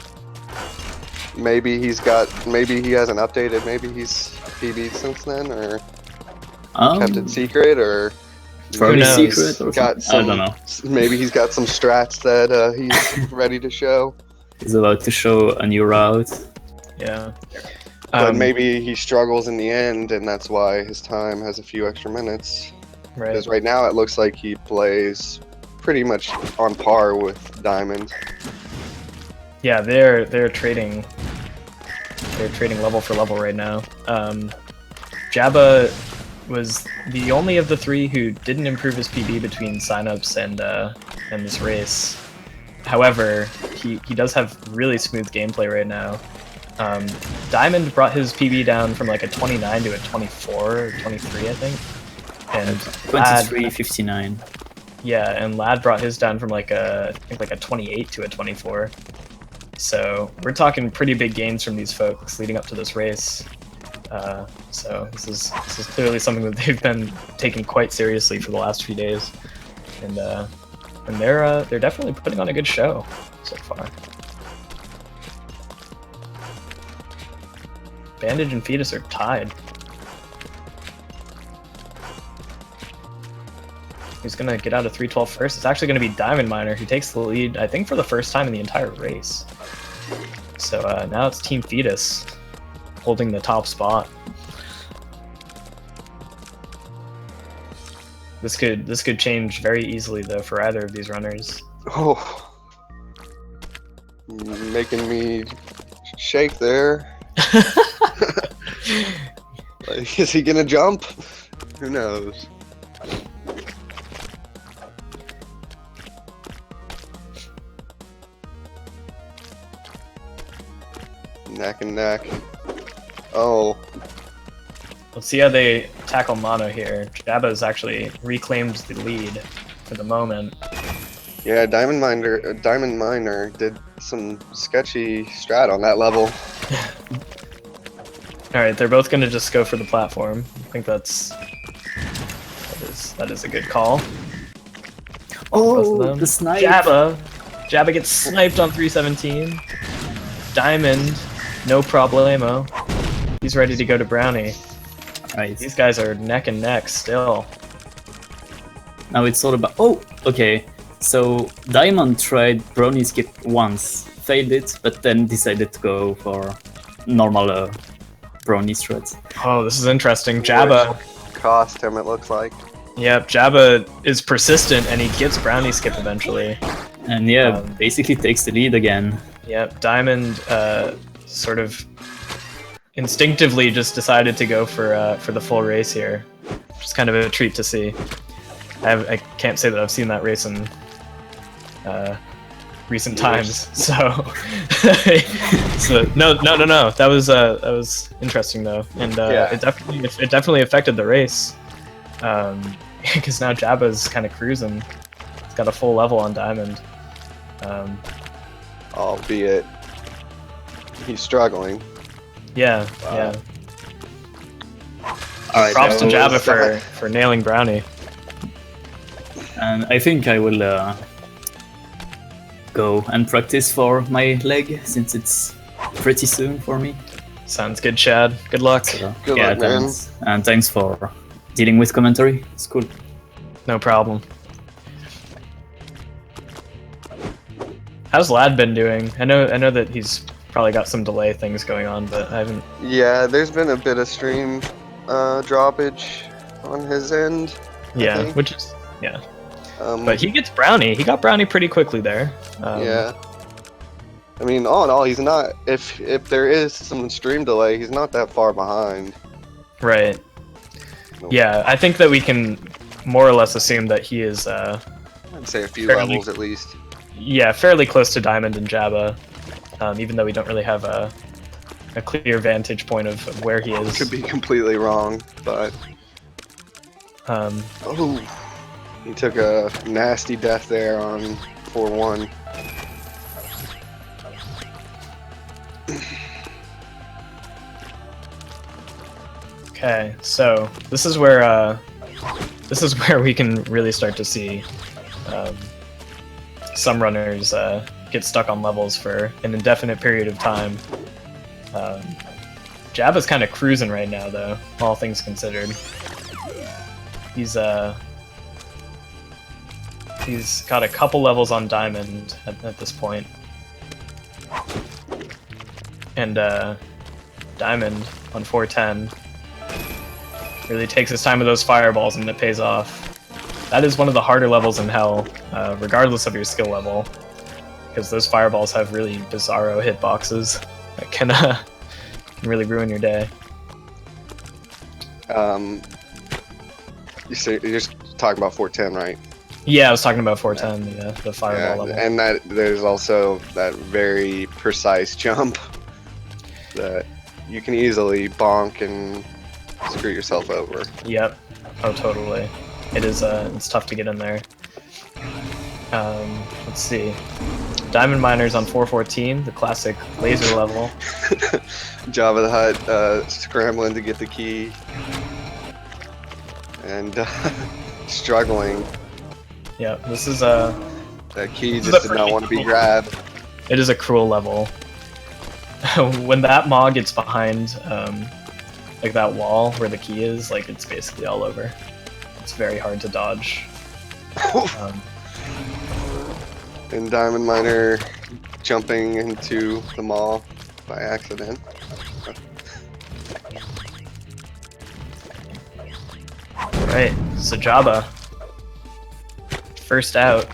maybe he hasn't updated, maybe he's PB'd since then, or kept it secret, or Probably knows? secret or got something. I some, don't know. maybe he's got some strats that he's ready to show. He's about to show a new route. Yeah. But maybe he struggles in the end, and that's why his time has a few extra minutes. Right. Because right now it looks like he plays pretty much on par with Diamond. Yeah, they're trading. They're trading level for level right now. Jabba was the only of the three who didn't improve his PB between signups and this race. However, he does have really smooth gameplay right now. Diamond brought his PB down from like a 29 to a 24 or 23, I think. And 23:59. yeah, and Lad brought his down from like I think like a 28 to a 24. So we're talking pretty big gains from these folks leading up to this race. So this is clearly something that they've been taking quite seriously for the last few days, and they're definitely putting on a good show so far. Bandage and Fetus are tied. Who's gonna get out of 312 first? It's actually gonna be Diamond Miner who takes the lead, I think, for the first time in the entire race. So now it's Team Fetus holding the top spot. This could change very easily though for either of these runners. Oh, making me shake there. Like, is he gonna jump? Who knows? Neck and neck. Oh. Let's see how they tackle Mono here. Jabba's actually reclaimed the lead for the moment. Yeah, Diamond Miner did some sketchy strat on that level. Alright, they're both gonna just go for the platform. I think that is a good call. Oh, the snipe! Jabba gets sniped on 317. Diamond, no problemo. He's ready to go to Brownie. Right. These guys are neck and neck still. Now it's all about... Oh, okay. So Diamond tried Brownie skip once, failed it, but then decided to go for normal Brownie strats. Oh, this is interesting. Jabba... Cost him, it looks like. Yep, Jabba is persistent and he gets Brownie skip eventually. And yeah, basically takes the lead again. Yep, Diamond sort of instinctively just decided to go for the full race here. Just kind of a treat to see. I can't say that I've seen that race in recent times, so so no. That was interesting though, and yeah. it definitely affected the race because now Jabba's kind of cruising. He's got a full level on Diamond. Albeit he's struggling. Yeah, Wow. yeah. Alright, Props to so Jabba for nailing Brownie. And I think I will go and practice for my leg, since it's pretty soon for me. Sounds good, Chad. Good luck. So, Good yeah, luck, man. thanks. And thanks for dealing with commentary. It's cool. No problem. How's Lad been doing? I know that he's probably got some delay things going on, but I haven't. Yeah, there's been a bit of stream droppage on his end. I Yeah, think. which is yeah. Um, But he gets Brownie. He got Brownie pretty quickly there. yeah. I mean, all in all, he's not. If there is some stream delay, he's not that far behind. Right. Nope. Yeah, I think that we can more or less assume that he is. I'd say a few Fairly- levels at least. Yeah, fairly close to Diamond and Jabba, even though we don't really have a clear vantage point of where he is. Could be completely wrong, but oh, he took a nasty death there on 4-1. Okay, so this is where we can really start to see some runners get stuck on levels for an indefinite period of time. Jabba's kind of cruising right now, though, all things considered. He's got a couple levels on Diamond at this point. And Diamond on 410 really takes his time with those fireballs, and it pays off. That is one of the harder levels in Hell, regardless of your skill level, because those fireballs have really bizarro hitboxes that can really ruin your day. You're just talking about 410, right? Yeah, I was talking about 410, the fireball level. And that there's also that very precise jump that you can easily bonk and screw yourself over. Yep. Oh, totally. It is. It's tough to get in there. Let's see. Diamond Miners on 414, the classic laser level. Jabba the Hutt scrambling to get the key and struggling. Yeah, this is That key just did not want to be grabbed. It is a cruel level. When that Maw gets behind, like that wall where the key is, like it's basically all over. It's very hard to dodge. And Diamond Miner jumping into the Maw by accident. Right, so Jabba, first out.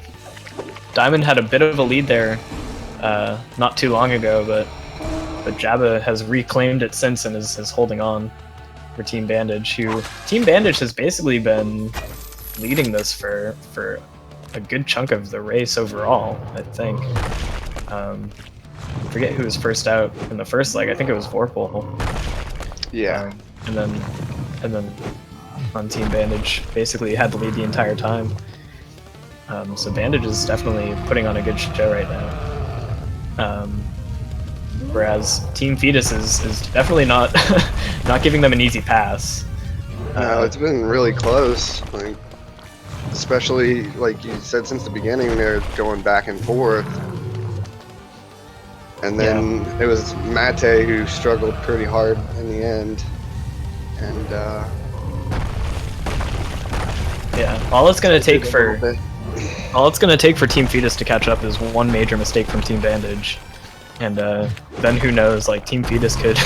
Diamond had a bit of a lead there not too long ago, but Jabba has reclaimed it since and is holding on for Team Bandage, who Team Bandage has basically been leading this for a good chunk of the race overall, I think. Forget who was first out in the first leg. I think it was Vorpal. Yeah. And then on Team Bandage basically had the lead the entire time. So Bandage is definitely putting on a good show right now. Whereas Team Fetus is definitely not not giving them an easy pass. No, it's been really close. Like, especially like you said, since the beginning, they're going back and forth. And then it was Mate who struggled pretty hard in the end. And yeah, all it's gonna take for Team Fetus to catch up is one major mistake from Team Bandage, and then who knows? Like Team Fetus could,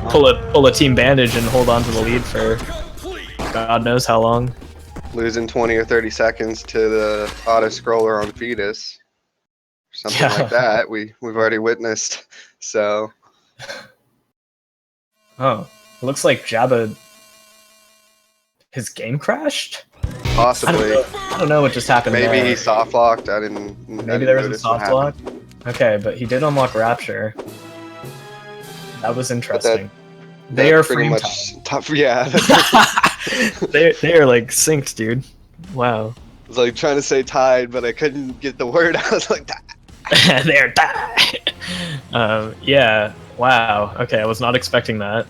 pull a Team Bandage and hold on to the lead for God knows how long. Losing 20 or 30 seconds to the auto scroller on Fetus, something like that. We've already witnessed. So. Oh, it looks like Jabba. His game crashed? Possibly. I don't know what just happened. Maybe he soft locked. I didn't. Maybe there was a soft lock. Okay, but he did unlock Rapture. That was interesting. They are pretty much tough. Yeah. they are like synced, dude. Wow. I was like trying to say tied, but I couldn't get the word. I was like, they're tied. Yeah. Wow. Okay, I was not expecting that.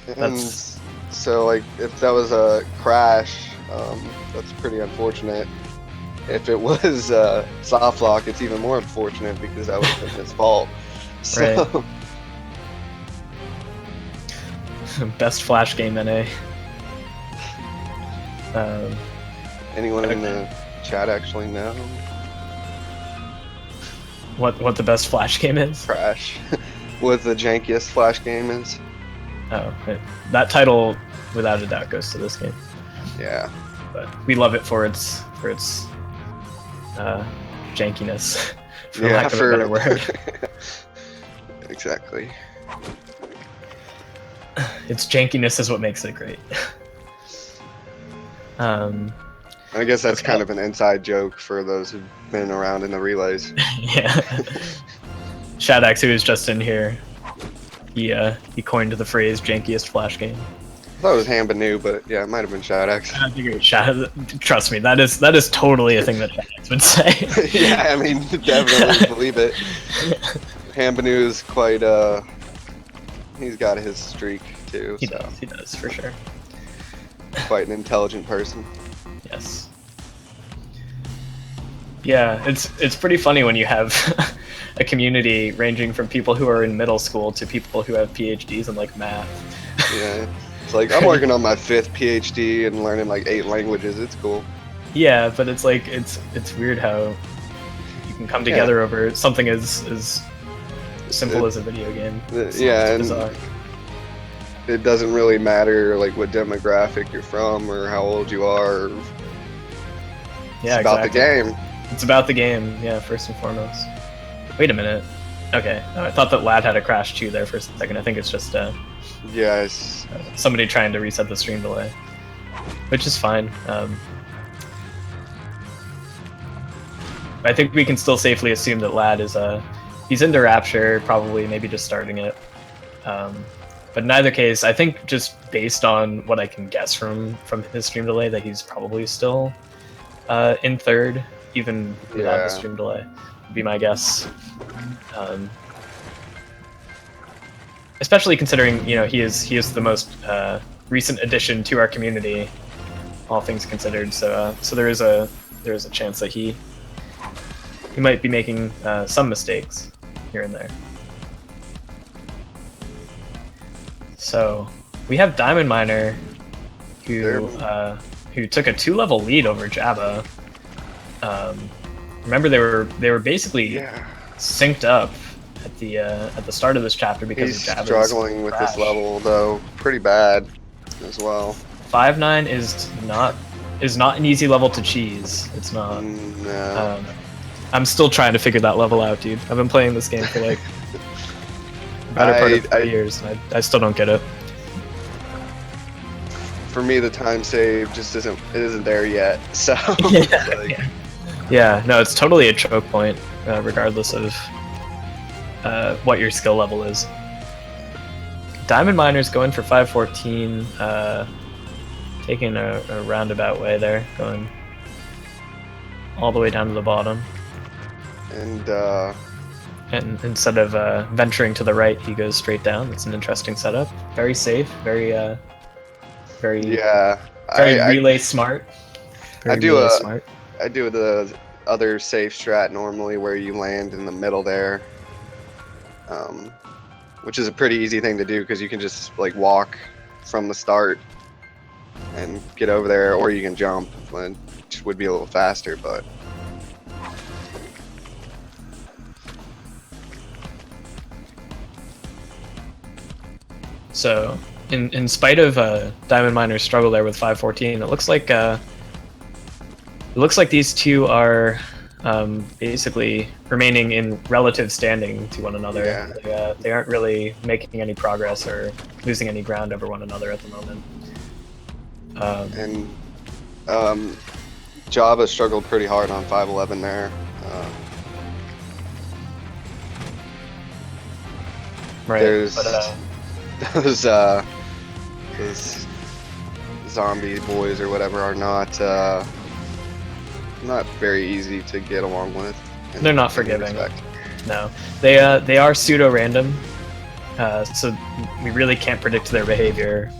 That's. So, like, if that was a crash, that's pretty unfortunate. If it was soft lock, it's even more unfortunate because that would have been his fault. So. Right. Best Flash game NA. Anyone in the chat actually know what the best Flash game is? Crash. What the jankiest Flash game is? Oh, that title, without a doubt, goes to this game. Yeah, but we love it for its jankiness, for lack of a better word. Exactly. Its jankiness is what makes it great. I guess that's kind of an inside joke for those who've been around in the relays. Yeah. Shadax, who is just in here, he coined the phrase "jankiest Flash game." I thought it was Hambanu, but yeah, it might have been Shadax. I figured trust me, that is totally a thing that Shadax would say. Yeah, I mean, definitely believe it. Hambanu is quite he's got his streak too. He does for sure. Quite an intelligent person. Yes. Yeah, it's pretty funny when you have a community ranging from people who are in middle school to people who have PhDs in like math. Yeah, it's like I'm working on my 5th PhD and learning like 8 languages. It's cool. Yeah, but it's like it's weird how you can come together over something as simple as a video game. It's yeah, and bizarre. it doesn't really matter like what demographic you're from or how old you are. Yeah, It's about exactly. the game. It's about the game, yeah, first and foremost. Wait a minute. Okay, I thought that Lad had a crash too there for a second. I think it's just Yes. somebody trying to reset the stream delay, which is fine. I think we can still safely assume that Lad is he's into Rapture, probably maybe just starting it. But in either case, I think just based on what I can guess from his stream delay, that he's probably still in third, even without the stream delay, would be my guess. Especially considering, you know, he is the most recent addition to our community, all things considered. So there is a chance that he might be making some mistakes here and there. So we have Diamond Miner, who took a 2-level lead over Jabba. Remember, they were basically synced up at the start of this chapter because He's of Jabba's struggling with crash. this level though, pretty bad as well. 5-9 is not an easy level to cheese. It's not. No. I'm still trying to figure that level out, dude. I've been playing this game for like better part of 3 years, and I still don't get it. For me, the time save just isn't there yet. So Yeah, no, it's totally a choke point, regardless of what your skill level is. Diamond Miner's going for 514, taking a roundabout way there, going all the way down to the bottom. And instead of venturing to the right, he goes straight down. It's an interesting setup. Very safe, very yeah, relay smart. I do the other safe strat normally where you land in the middle there, which is a pretty easy thing to do because you can just like walk from the start and get over there, or you can jump, which would be a little faster, but So, in spite of Diamond Miner's struggle there with 514, it looks like these two are basically remaining in relative standing to one another. Yeah. They aren't really making any progress or losing any ground over one another at the moment. and Jabba struggled pretty hard on 511 there. Right. There's But, those zombie boys or whatever are not very easy to get along with. They're not forgiving. No, they are pseudo random, so we really can't predict their behavior.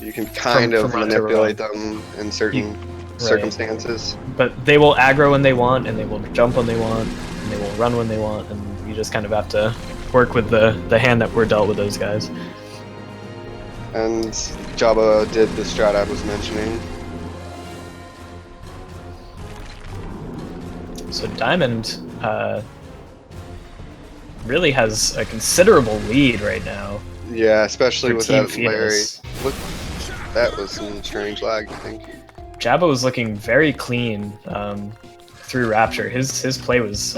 You can kind of from run to manipulate run. them in certain circumstances. But they will aggro when they want, and they will jump when they want, and they will run when they want, and you just kind of have to work with the hand that we're dealt with those guys. And Jabba did the strat I was mentioning. So Diamond really has a considerable lead right now. Yeah, especially For with Team that Larry. Phoenix. Look, that was some strange lag, I think. Jabba was looking very clean through Rapture. His play was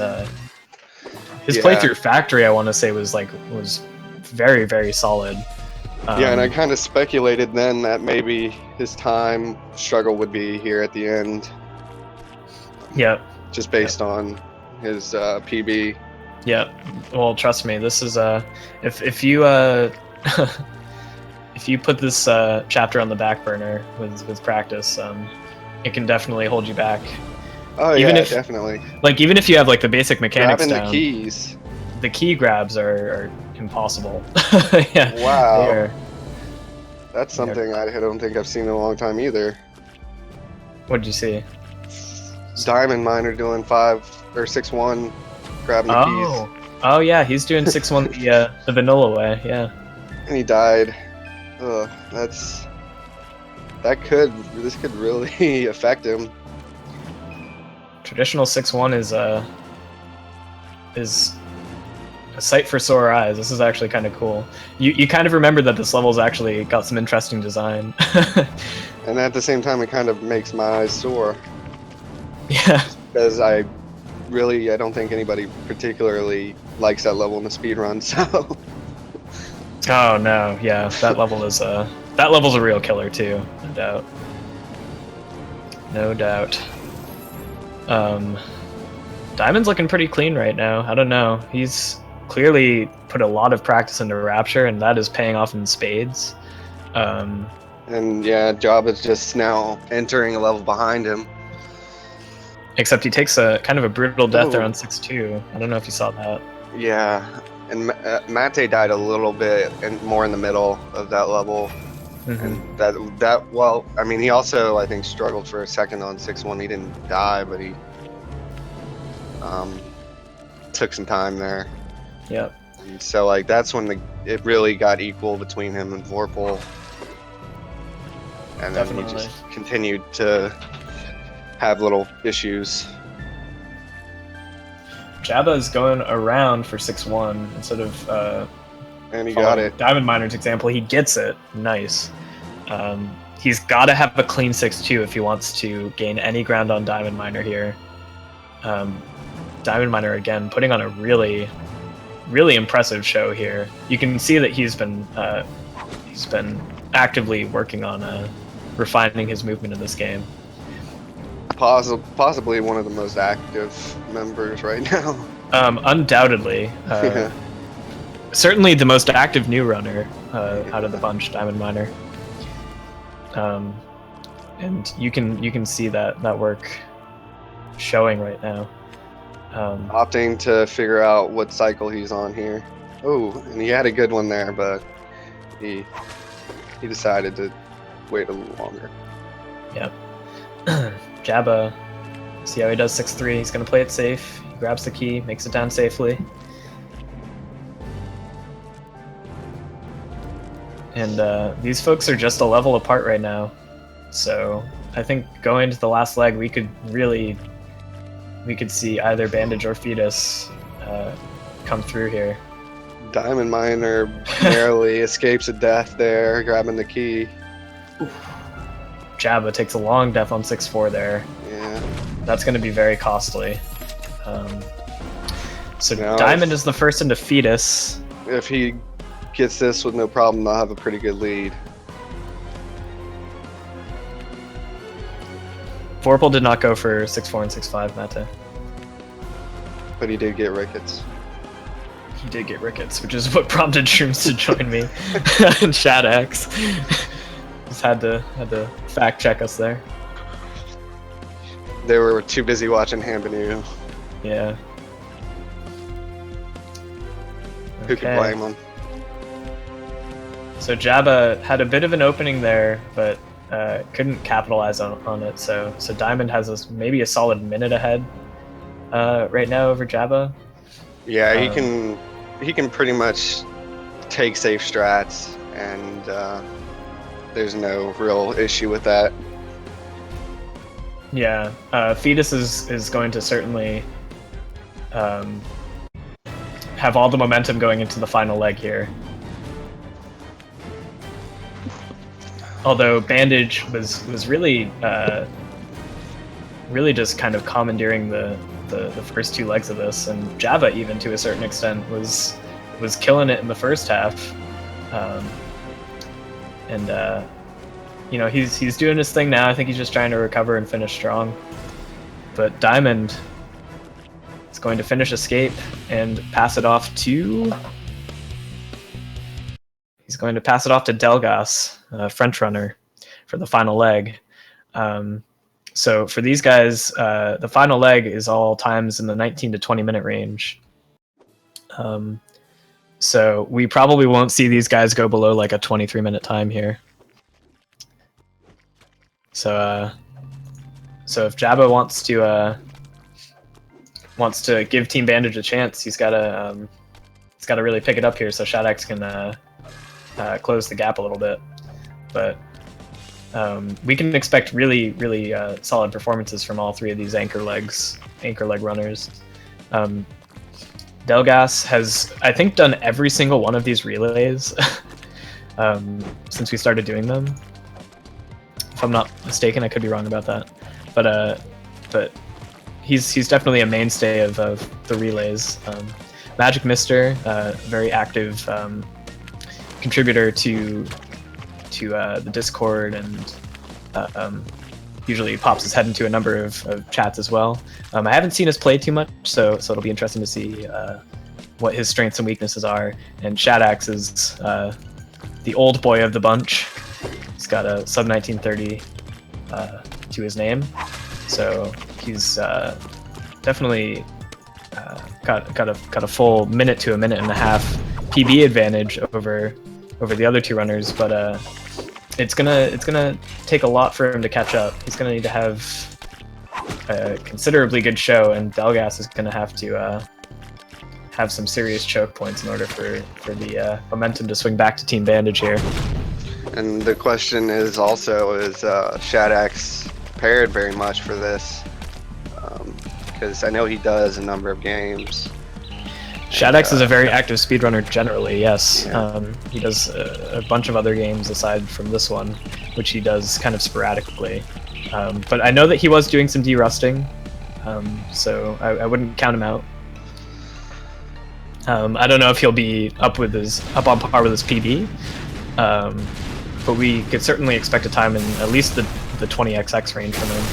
his play through Factory, I want to say, was very, very solid. Yeah, and I kind of speculated then that maybe his time struggle would be here at the end, Yeah, just based on his PB. yeah. Well, trust me, this is if you if you put this chapter on the back burner with practice, it can definitely hold you back. Oh Even yeah, if- definitely. Like even if you have like the basic mechanics Grabbing down, the keys. the key grabs are impossible. Yeah. Wow. they are- That's something I don't think I've seen in a long time either. What'd you see? Diamond Miner doing 5 or 6-1, grabbing the keys, Oh yeah, he's doing 6-1 the vanilla way. Yeah. and he died. Ugh, this could really affect him. Traditional 6-1 is A sight for sore eyes. This is actually kind of cool. You kind of remember that this level's actually got some interesting design. And at the same time, it kind of makes my eyes sore. Yeah. Because I don't think anybody particularly likes that level in the speed run, so. Oh no, yeah, that level's a real killer too, no doubt. No doubt. Diamond's looking pretty clean right now. I don't know. He's clearly put a lot of practice into Rapture, and that is paying off in spades. And yeah, Jabba's just now entering a level behind him. Except he takes a kind of a brutal death there Ooh. on 6-2. I don't know if you saw that. Yeah, and Mate died a little bit and more in the middle of that level. Mm-hmm. And that well, I mean, he also I think struggled for a second on 6-1. He didn't die, but he took some time there. Yep. And so like that's when it really got equal between him and Vorpal. And then he Definitely. just continued to have little issues. Jabba is going around for 6-1 instead of And he got it. Diamond Miner's example. He gets it. Nice. He's got to have a clean 6-2 if he wants to gain any ground on Diamond Miner here. Diamond Miner again putting on a really, really impressive show here. You can see that he's been actively working on refining his movement in this game. Possibly one of the most active members right now. Undoubtedly. Yeah. Certainly the most active new runner out of the bunch, Diamond Miner. And you can see that work showing right now. Opting to figure out what cycle he's on here. Oh, and he had a good one there, but he decided to wait a little longer. Yep. Jabba, see how he does 6-3. He's going to play it safe. He grabs the key, makes it down safely. And these folks are just a level apart right now. So I think going into the last leg, we could see either Bandage or Fetus come through here. Diamond Miner narrowly escapes a death there, grabbing the key. Jabba takes a long death on 6-4 there. Yeah. That's going to be very costly. So Now Diamond is the first into Fetus. If he gets this with no problem, they'll have a pretty good lead. Vorpal did not go for 6-4 and 6-5, Mate. But he did get Ricketts. He did get Ricketts, which is what prompted Shrooms to join me and Shadax. Just had to fact check us there. They were too busy watching Hambanu. Yeah. Who could blame them? So Jabba had a bit of an opening there, but couldn't capitalize on it. So Diamond has maybe a solid minute ahead right now over Jabba. Yeah, he can pretty much take safe strats, and there's no real issue with that. Yeah, Fetus is going to certainly have all the momentum going into the final leg here. Although Bandage was really just kind of commandeering the first two legs of this, and Jabba even to a certain extent was killing it in the first half. He's doing his thing now. I think he's just trying to recover and finish strong. But Diamond is going to finish Escape and pass it off to... He's going to pass it off to Delgas, French runner, for the final leg. So for these guys, the final leg is all times in the 19 to 20 minute range. So we probably won't see these guys go below like a 23-minute time here. So if Jabba wants to give Team Bandage a chance, he's got to really pick it up here so Shadax can close the gap a little bit. But we can expect really, really solid performances from all three of these anchor leg runners. Delgas has, I think, done every single one of these relays since we started doing them. If I'm not mistaken, I could be wrong about that. But he's definitely a mainstay of the relays. Magic Mister, very active contributor to the Discord, and usually pops his head into a number of chats as well. I haven't seen us play too much, so it'll be interesting to see what his strengths and weaknesses are. And Shadax is the old boy of the bunch. He's got a sub 1930 to his name, so he's definitely got a full minute to a minute and a half PB advantage over the other two runners, but it's gonna take a lot for him to catch up. He's gonna need to have a considerably good show, and Delgas is gonna have to have some serious choke points in order for the momentum to swing back to Team Bandage here. And the question is also, is Shadax prepared very much for this? Because I know he does a number of games. Shadax is a very active speedrunner generally, yes. Yeah. He does a bunch of other games aside from this one, which he does kind of sporadically. But I know that he was doing some derusting, so I wouldn't count him out. I don't know if he'll be up on par with his PB, but we could certainly expect a time in at least the 20xx range from him.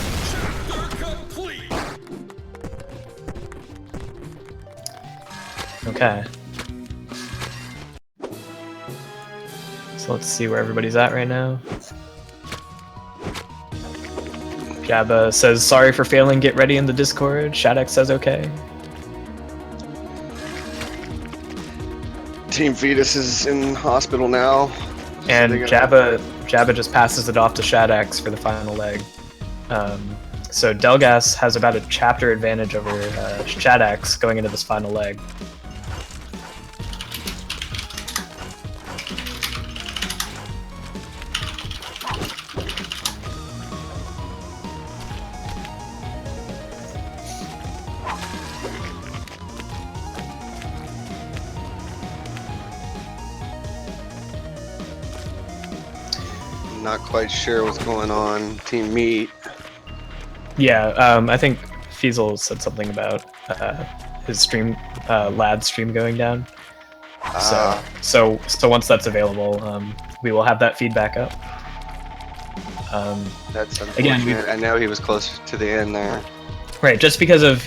Okay. So let's see where everybody's at right now. Jabba says, sorry for failing, get ready in the Discord. Shadax says okay. Team Fetus is in hospital now. And Jabba just passes it off to Shadax for the final leg. So Delgas has about a chapter advantage over Shadax going into this final leg. Not quite sure what's going on. Team Meat. Yeah, I think Feasel said something about his stream, Lad's stream going down. So once that's available, we will have that feedback up. That's unfortunate. Again, I know he was close to the end there. Right, just because of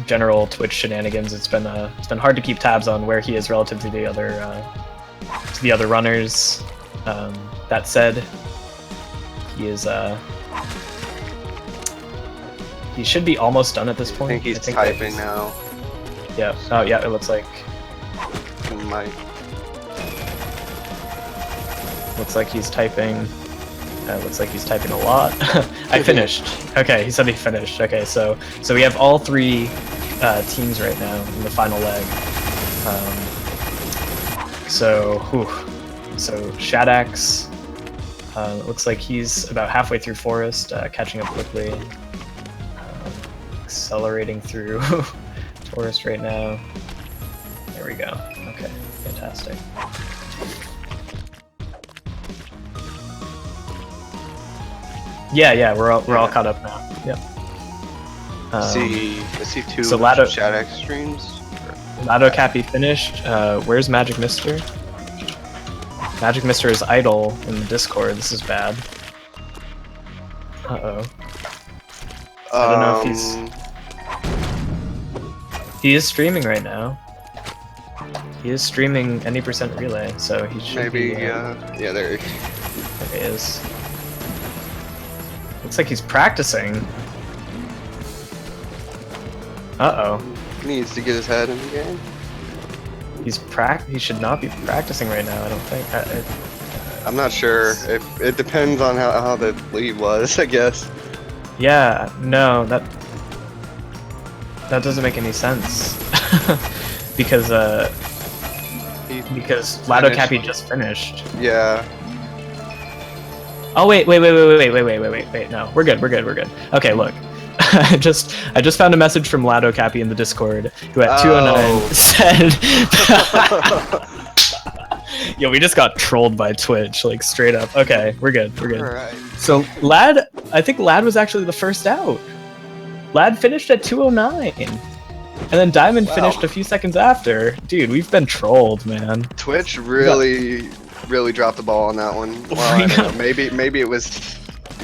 general Twitch shenanigans, it's been hard to keep tabs on where he is relative to the other runners. That said, he is he should be almost done at this point. I think he's typing now. Yeah. Oh yeah, it looks like. Looks like he's typing. Looks like he's typing a lot. I finished. Okay, he said he finished. Okay, so we have all three teams right now in the final leg. So Shadax, it looks like he's about halfway through Forest, catching up quickly. Accelerating through Forest right now. There we go. Okay, fantastic. Yeah, we're all caught up now. Yep. I see two so Lado, Shadax streams. Lado Cappy finished. Where's Magic Mister? Magic Mister is idle in the Discord. This is bad. Uh-oh. I don't know if he is streaming right now. He is streaming any percent relay, so he should maybe be, yeah, there he is. Looks like he's practicing. Uh-oh. He needs to get his head in the game. He should not be practicing right now, I don't think. I'm not sure. If it depends on how the lead was, I guess. Yeah, no, that doesn't make any sense. because Lado Cappy just finished. Yeah. Oh wait, no, we're good. Okay, look. I just found a message from Lado Cappy in the Discord, who at 2:09 said, "Yo, we just got trolled by Twitch, like straight up." Okay, we're good. Alright. So I think Lad was actually the first out. Lad finished at 2:09, and then Diamond finished a few seconds after. Dude, we've been trolled, man. Twitch really dropped the ball on that one. Well, I don't know. Maybe it was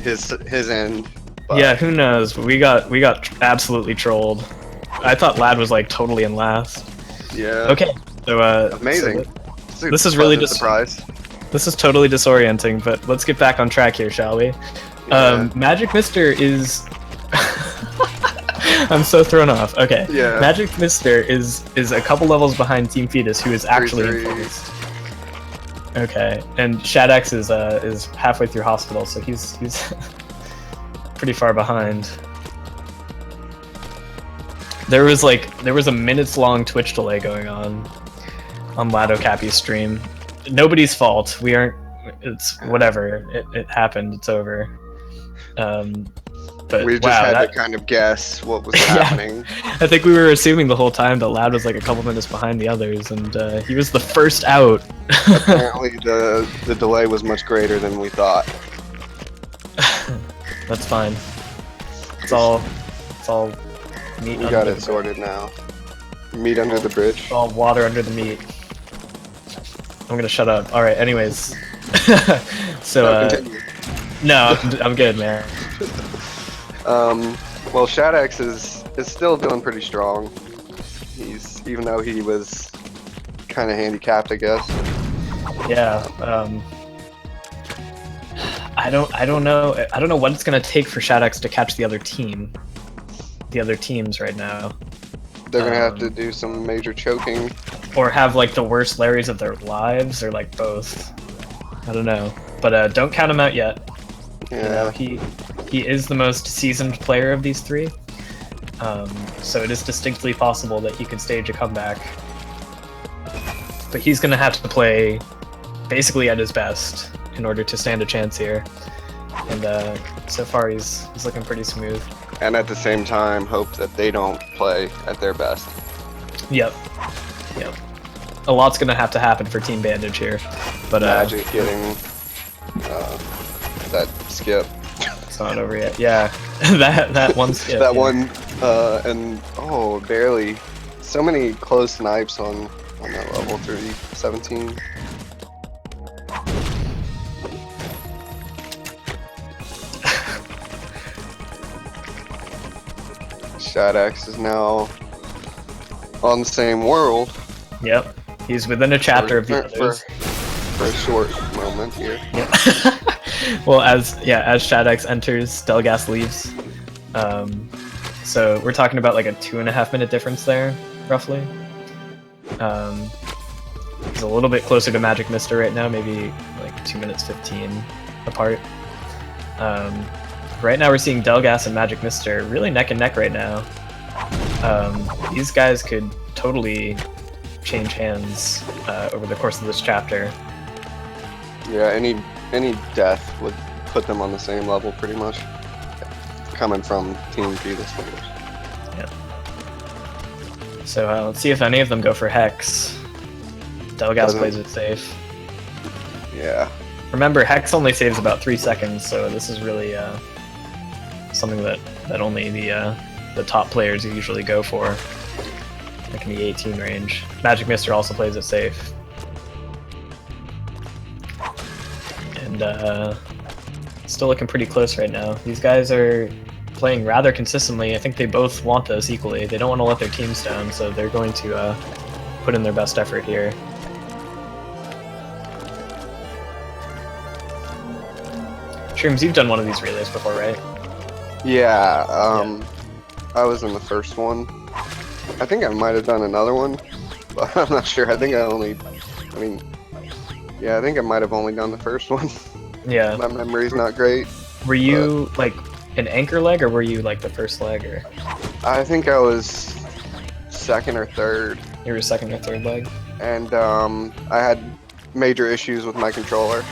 his end. But... Yeah, who knows? But we got absolutely trolled. I thought Lad was like totally in last. Yeah. Okay, so amazing. So this is really just surprise. This is totally disorienting, but let's get back on track here, shall we? Yeah. Magic Mister is. I'm so thrown off. Okay. Yeah. Magic Mister is a couple levels behind Team Fetus, who is actually in 3-3. first. Okay, and Shadex is halfway through hospital, so he's pretty far behind. There was a minutes-long Twitch delay going on Lado Cappy's stream. Nobody's fault. We aren't. It's whatever. It happened. It's over. But We just had to kind of guess what was happening. I think we were assuming the whole time that Lad was like a couple minutes behind the others, and he was the first out. Apparently, the delay was much greater than we thought. That's fine. It's all meat. We got it sorted now. Meat under the bridge. It's all water under the meat. I'm gonna shut up. All right. Anyways, so Continue. no, I'm good, man. Well, Shadex is still doing pretty strong. Even though he was kind of handicapped, I guess. Yeah. I don't know what it's gonna take for Shadex to catch the other teams right now. They're gonna have to do some major choking. Or have like the worst Larrys of their lives, or like both. I don't know, but don't count him out yet. Yeah. You know, he is the most seasoned player of these three, so it is distinctly possible that he could stage a comeback. But he's gonna have to play basically at his best in order to stand a chance here. And so far he's looking pretty smooth. And at the same time, hope that they don't play at their best. Yep. A lot's gonna have to happen for Team Bandage here, but Magic getting that skip. it's not over yet. Yeah, that one skip. That yeah. one, and barely. So many close snipes on that level 317. Shadex is now on the same world. Yep. He's within a chapter of the others. For a short moment here. Yep. Well, as Shadex enters, Delgas leaves. So we're talking about like a 2.5 minute difference there, roughly. He's a little bit closer to Magic Mister right now, maybe like 2 minutes 15 apart. Right now we're seeing Delgas and Magic Mister really neck and neck right now. These guys could totally change hands over the course of this chapter. Yeah, any death would put them on the same level pretty much. Coming from Team Fetus players. Yeah. So let's see if any of them go for Hex. Delgas plays it safe. Yeah. Remember, Hex only saves about 3 seconds, so this is really something that only the top players usually go for. Like in the 18 range. Magic Mister also plays it safe. And still looking pretty close right now. These guys are playing rather consistently. I think they both want us equally. They don't want to let their teams down, so they're going to put in their best effort here. Shrooms, you've done one of these relays before, right? Yeah, I was in the first one. I think I might have done another one, but I'm not sure. I think I think I might have only done the first one. Yeah. My memory's not great. Were you like an anchor leg, or were you like the first leg, or? I think I was second or third. You were second or third leg? And I had major issues with my controller.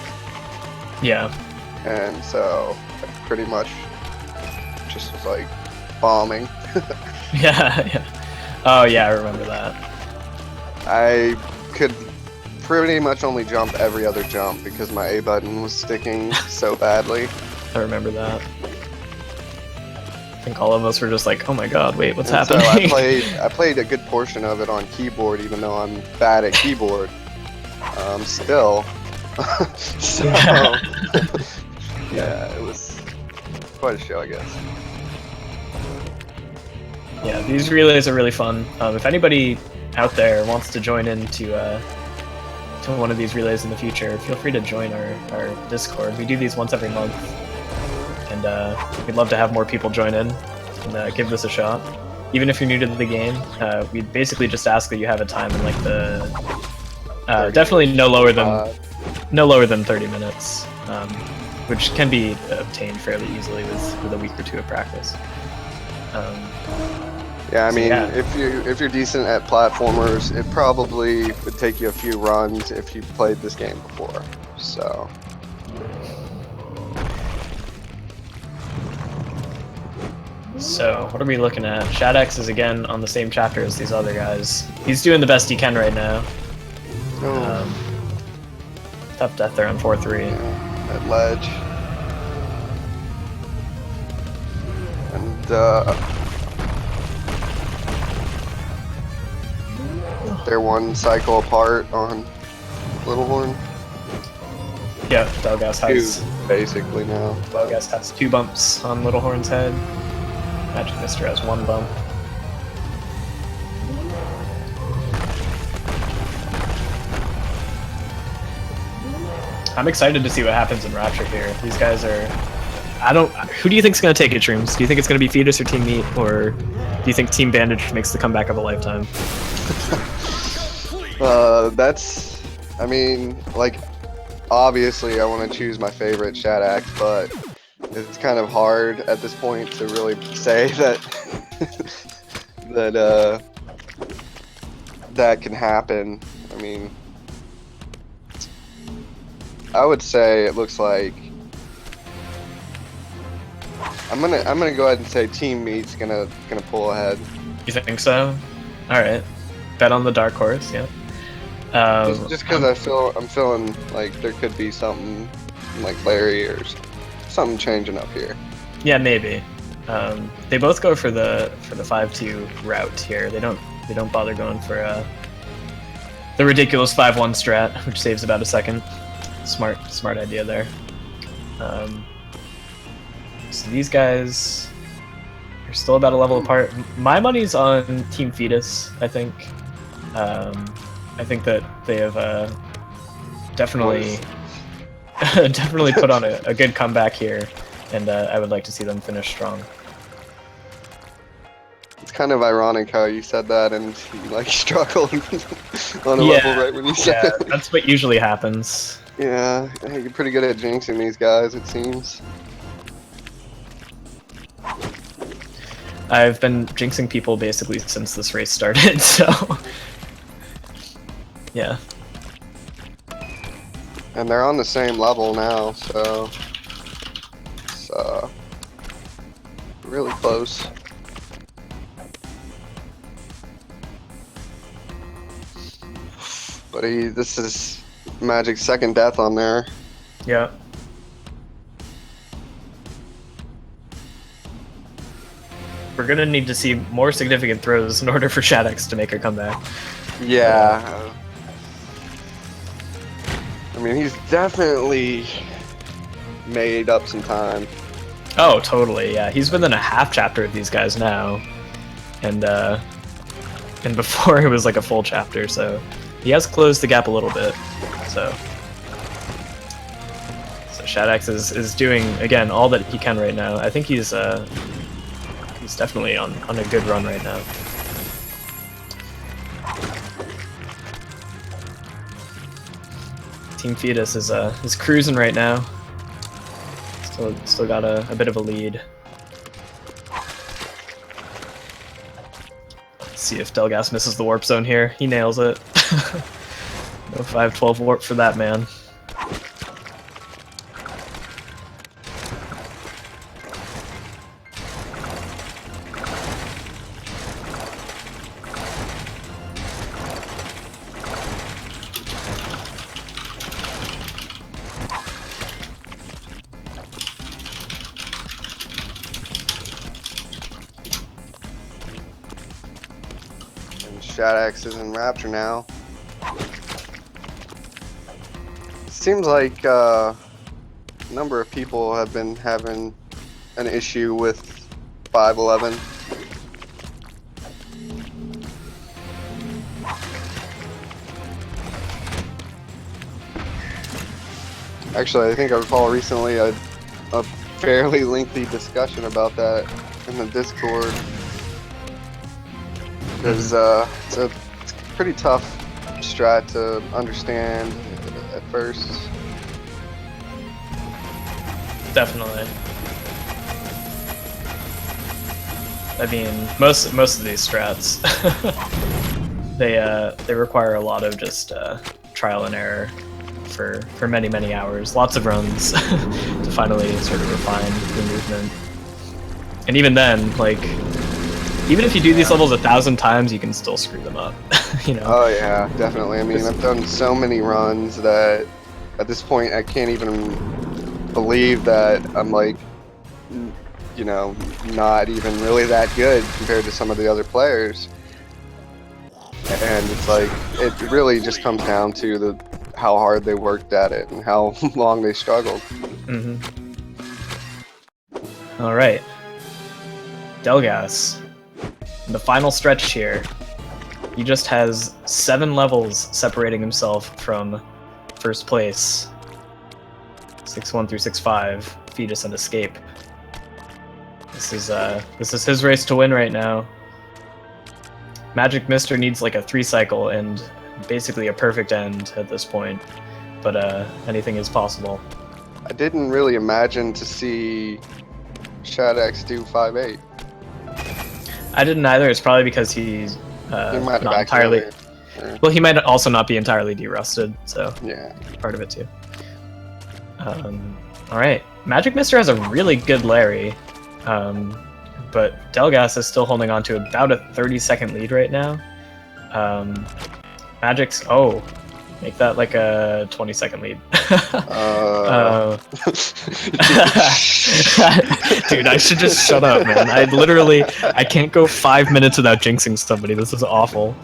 Yeah. And so I pretty much just was like, bombing. Yeah. Oh yeah, I remember that. I could pretty much only jump every other jump because my A button was sticking so badly. I remember that. I think all of us were just like, oh my god, wait, what's And happening? So I played a good portion of it on keyboard, even though I'm bad at keyboard. Still. So, yeah, it was quite a show, I guess. Yeah, these relays are really fun. If anybody out there wants to join into to one of these relays in the future, feel free to join our Discord. We do these once every month, and we'd love to have more people join in and give this a shot. Even if you're new to the game, we basically just ask that you have a time in like the definitely no lower than 30 minutes, which can be obtained fairly easily with a week or two of practice. Yeah, I So, mean, yeah. if you're decent at platformers, it probably would take you a few runs if you played this game before. So, So, what are we looking at? Shadex is again on the same chapter as these other guys. He's doing the best he can right now. Tough death there on 4-3. that ledge. And they're one cycle apart on Little Horn. Yeah, Delgas has Two, basically now. Delgas has 2 bumps on Little Horn's head. Magic Mister has 1 bump. I'm excited to see what happens in Rapture here. These guys are... Who do you think's going to take it, Shrooms? Do you think it's going to be Fetus or Team Meat, or do you think Team Bandage makes the comeback of a lifetime? That's... I mean, like, obviously I want to choose my favorite Shadak, but it's kind of hard at this point to really say that that can happen. I mean, I would say it looks like I'm gonna go ahead and say Team Meat's gonna pull ahead. You think so? All right. Bet on the dark horse. Yeah. Just because I'm feeling like there could be something like Larry or something changing up here. Yeah, maybe. They both go for the 5-2 route here. They don't bother going for the ridiculous 5-1 strat, which saves about a second. Smart idea there. So these guys are still about a level apart. My money's on Team Fetus, I think. I think that they have definitely put on a good comeback here, and I would like to see them finish strong. It's kind of ironic how you said that and you like struggled on a level right when you said Yeah, it. that's what usually happens. Yeah, you're pretty good at jinxing these guys, it seems. I've been jinxing people basically since this race started, so yeah. And they're on the same level now, so it's really close. But this is Magic's second death on there. Yeah. We're gonna need to see more significant throws in order for Shadex to make a comeback. Yeah. I mean, he's definitely made up some time. Oh, totally, yeah. He's within a half chapter of these guys now. And before it was like a full chapter, so he has closed the gap a little bit. So Shadex is doing, again, all that he can right now. I think he's definitely on a good run right now. Team Fetus is cruising right now. Still got a bit of a lead. Let's see if Delgas misses the warp zone here. He nails it. No 5-12 warp for that man. Shadax is in Rapture now. Seems like a number of people have been having an issue with 511. Actually, I think I recall recently a fairly lengthy discussion about that in the Discord. Because it's a pretty tough strat to understand at first. Definitely. I mean, most of these strats, they require a lot of just trial and error for many hours, lots of runs to finally sort of refine the movement. And even then, like, even if you do these levels 1,000 times, you can still screw them up. You know? Oh yeah, definitely. I mean, I've done so many runs that at this point I can't even believe that I'm like, you know, not even really that good compared to some of the other players. And it's like, it really just comes down to how hard they worked at it and how long they struggled. Mm-hmm. All right, Delgas, in the final stretch here, he just has 7 levels separating himself from first place. 6-1 through 6-5, Fetus and Escape. This is his race to win right now. Magic Mister needs like a 3 cycle and basically a perfect end at this point, but anything is possible. I didn't really imagine to see Shadax do 5-8. I didn't either. It's probably because he's might not entirely. Well, he might also not be entirely derusted, so yeah, part of it too. All right, Magic Mister has a really good Larry, but Delgas is still holding on to about a 30-second lead right now. Magic's make that like a 20-second lead. Dude, I should just shut up, man. I can't go 5 minutes without jinxing somebody. This is awful.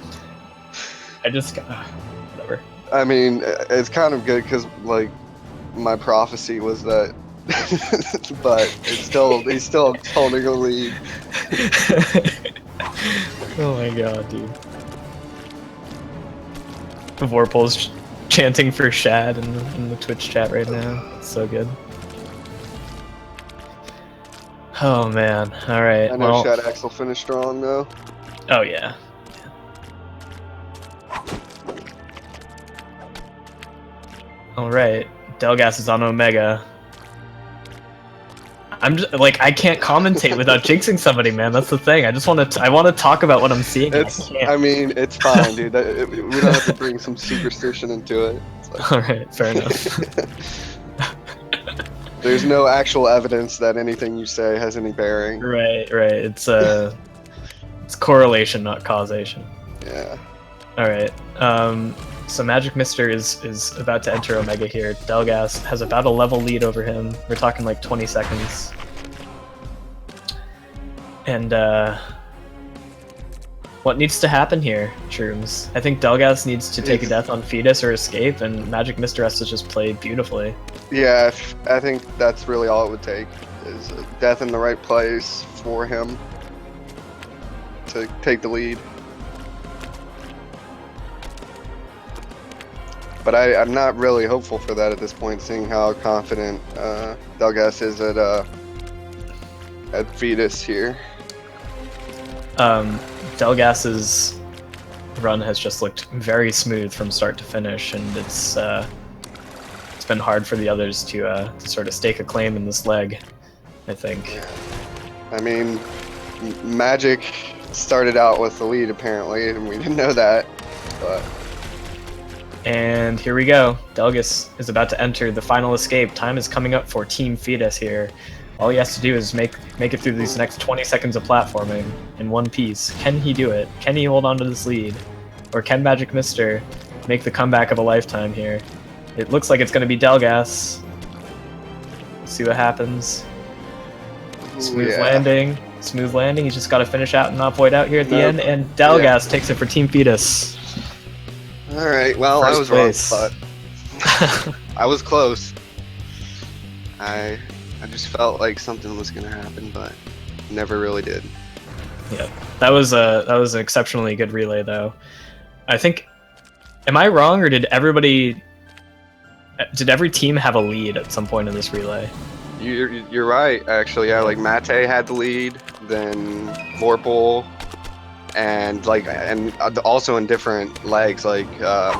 I just whatever. I mean, it's kind of good because like my prophecy was that, but he's still holding a lead. Oh my god, dude. Vorpal's chanting for Shad in the Twitch chat right now. It's so good. Oh man, alright. I know Shadax will finish strong though. Oh yeah. Alright, Delgas is on Omega. I'm just like, I can't commentate without jinxing somebody, man. That's the thing. I want to talk about what I'm seeing. I mean, it's fine, dude. We don't have to bring some superstition into it. Like... All right, fair enough. There's no actual evidence that anything you say has any bearing. Right. It's correlation, not causation. Yeah. All right. So Magic Mister is about to enter Omega here. Delgas has about a level lead over him. We're talking like 20 seconds. And what needs to happen here, Shrooms? I think Delgas needs to take a death on Fetus or Escape, and Magic Mister has to just play beautifully. Yeah, I think that's really all it would take, is a death in the right place for him to take the lead. But I'm not really hopeful for that at this point, seeing how confident Delgas is at Fetus here. Delgas's run has just looked very smooth from start to finish, and it's been hard for the others to sort of stake a claim in this leg, I think. Yeah. I mean, Magic started out with the lead apparently, and we didn't know that, but... And here we go. Delgas is about to enter the final escape. Time is coming up for Team Fetus here. All he has to do is make it through these next 20 seconds of platforming in one piece. Can he do it? Can he hold on to this lead? Or can Magic Mister make the comeback of a lifetime here? It looks like it's going to be Delgas. Let's see what happens. Smooth landing. Smooth landing. He's just got to finish out and not void out here at the Nope. end. And Dalgas takes it for Team Fetus. All right. Well, I First was place. wrong, but I was close. I just felt like something was gonna happen, but never really did. Yeah, that was an exceptionally good relay, though. I think. Am I wrong, or did every team have a lead at some point in this relay? You're right, actually. Yeah, like Mate had the lead, then Vorpal, and also in different legs. Like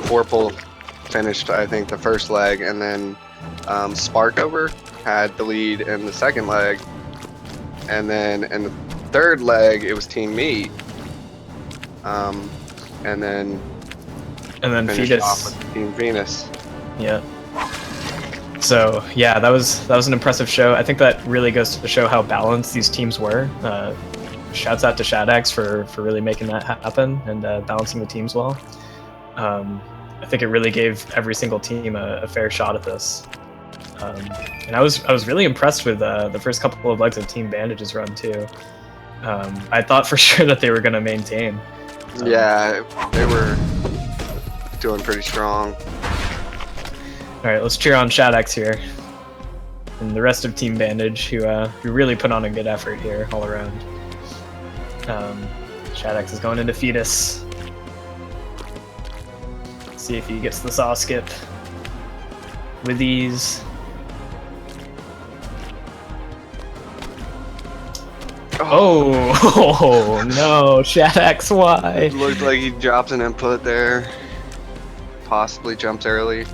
Vorpal finished, I think, the first leg, and then Sparkover had the lead in the second leg, and then in the third leg it was Team Meat, and then finished off Fetus. with Team Venus. Yeah. So yeah, that was an impressive show. I think that really goes to show how balanced these teams were. Shouts out to Shadex for really making that happen and balancing the teams well. I think it really gave every single team a fair shot at this. And I was really impressed with the first couple of legs of Team Bandage's run too. I thought for sure that they were going to maintain. Yeah, they were doing pretty strong. All right, let's cheer on Shadex here, and the rest of Team Bandage, who really put on a good effort here all around. Shadex is going into Fetus. Let's see if he gets the saw skip with ease. Oh no, Shadex, why? It looked like he drops an input there. Possibly jumps early.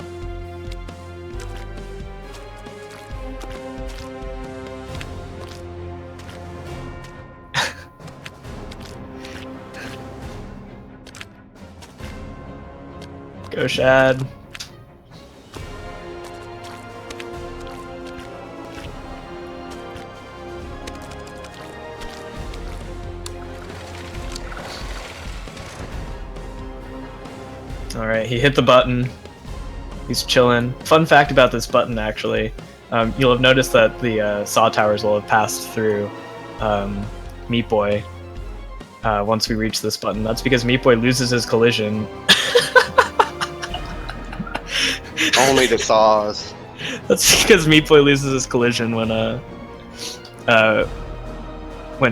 Go Shad. Alright, he hit the button. He's chilling. Fun fact about this button, actually. You'll have noticed that the saw towers will have passed through Meat Boy once we reach this button. That's because Meat Boy loses his collision. Only the saws. That's because Meat Boy loses his collision when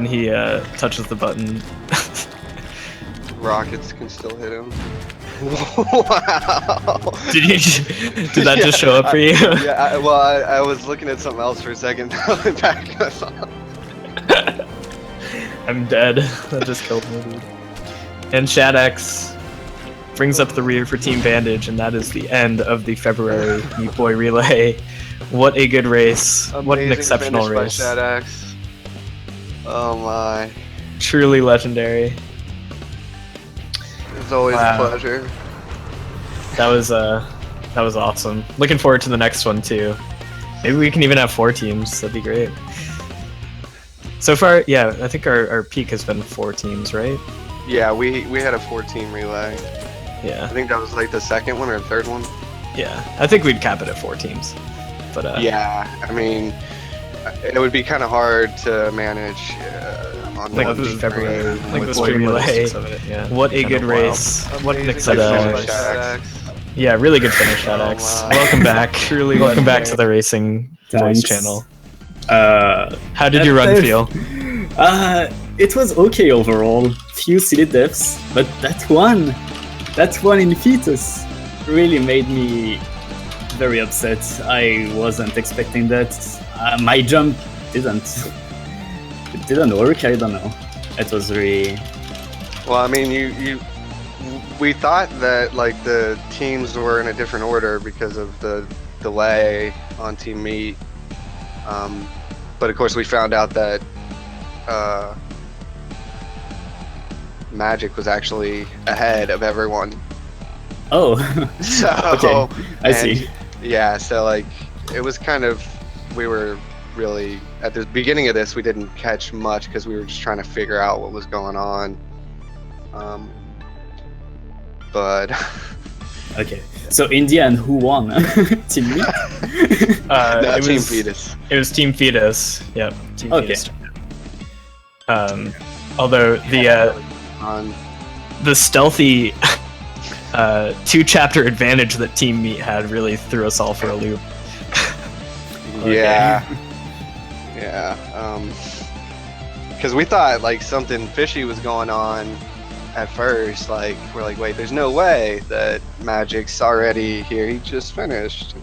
he touches the button. Rockets can still hit him. Wow. Did that just show up for you? Yeah, I was looking at something else for a second. Back. I'm dead. That just killed me, dude. And Shadex brings up the rear for Team Bandage, and that is the end of the February Meat Boy Relay. What a good race. What an Amazing exceptional finish race. by Shadex. Oh my. Truly legendary. It's always Wow. a pleasure. That was awesome. Looking forward to the next one too. Maybe we can even have 4 teams. That'd be great. So far, yeah, I think our peak has been 4 teams, right? Yeah, we had a 4-team relay. I Yeah, think that was like the second one or third one. yeah. I think we'd cap it at 4 teams. But Yeah, I mean, it would be kind of hard to manage on like one the stream. February, like with the stream relay. logistics of it, yeah. What a Kind good of wild. race! What an Amazing exceptional finish by race! Shadex. Yeah, really good finish, Shadex. wow. Welcome back. Truly, welcome back to the Racing Voice Thanks. channel. Uh, How did your run feel? It was okay overall. Few silly deaths, but that one in Fetus really made me very upset. I wasn't expecting that. My jump didn't work. I don't know. It was really. Well, I mean, we thought that like the teams were in a different order because of the delay on Team Meat, but of course we found out that Magic was actually ahead of everyone. Oh, So okay. I see. Yeah, so like it was kind of, we were really at the beginning of this we didn't catch much because we were just trying to figure out what was going on. But Okay. So in the end, who won? Team Meat? no, It Team was Fetus. It was Team Fetus. Yep. Team Okay. Fetus. Although On the stealthy 2-chapter advantage that Team Meat had really threw us all for a loop. yeah, yeah. Because we thought like something fishy was going on at first. Like we're like, wait, there's no way that Magic's already here. He just finished.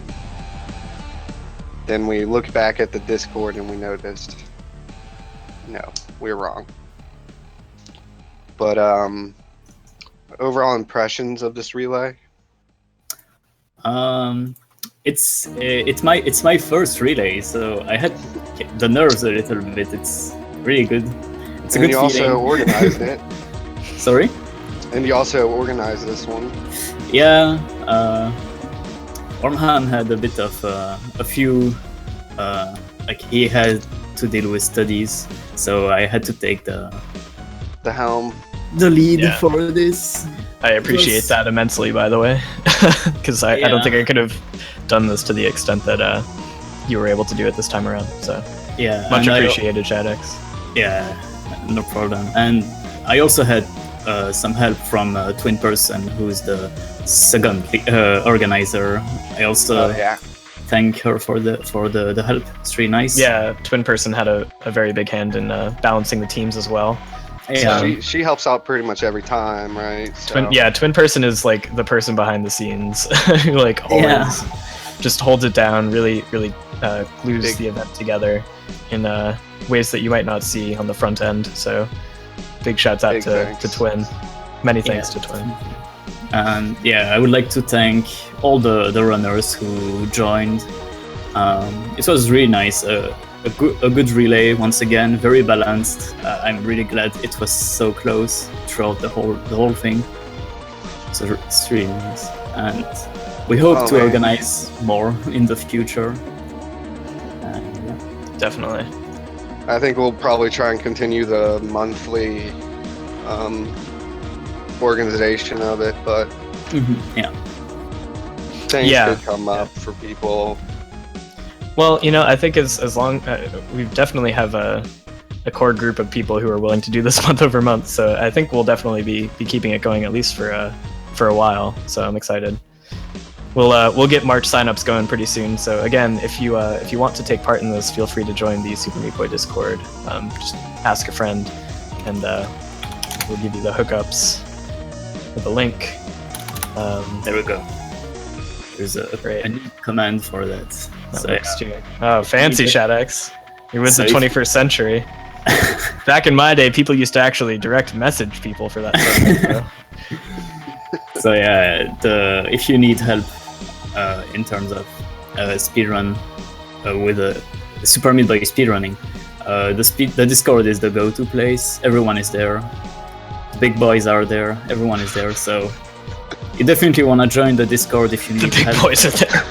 Then we looked back at the Discord and we noticed, no, we were wrong. But overall impressions of this relay? It's my first relay, so I had the nerves a little bit. It's really good. It's a And good you also feeling. organized it. Sorry? And you also organized this one. Yeah, Ormhan had a bit of a few, like he had to deal with studies, so I had to take the helm. lead Yeah. for this. I appreciate Yes. that immensely, by the way, because I don't Yeah. think I could have done this to the extent that you were able to do it this time around. So Yeah, much and appreciated, Shadex. Yeah, no problem. And I also had some help from Twin Person, who's the second organizer. I also Yeah. thank her for the help. It's really nice. Yeah, Twin Person had a very big hand in balancing the teams as well. Yeah. She helps out pretty much every time, right? So, Twin Person is like the person behind the scenes who like always just holds it down, really glues Big- the event together in ways that you might not see on the front end. So big shouts out Big to thanks. Twin. Many thanks Yeah. to Twin. And yeah, I would like to thank all the runners who joined. It was really nice. A good relay once again, very balanced. I'm really glad it was so close throughout the whole thing. So it's really nice, and we hope Oh, to man. organize more in the future. Yeah. Definitely. I think we'll probably try and continue the monthly organization of it, but Yeah. things Yeah. could come up for people. Well, I think as long we definitely have a core group of people who are willing to do this month over month, so I think we'll definitely be keeping it going at least for a while. So I'm excited. We'll get March signups going pretty soon. So again, if you want to take part in this, feel free to join the Super Meat Boy Discord. Just ask a friend, and we'll give you the hookups with the link. There we go. There's Great. a new command for that. That So, works too. Oh, fancy Shadex. You're with So the if- 21st century. Back in my day, people used to actually direct message people for that sort of stuff. So yeah, if you need help in terms of speedrun with a Super Meat Boy speedrunning, the Discord is the go-to place. Everyone is there. The big boys are there. Everyone is there. So you definitely want to join the Discord if you The need big help. boys are there.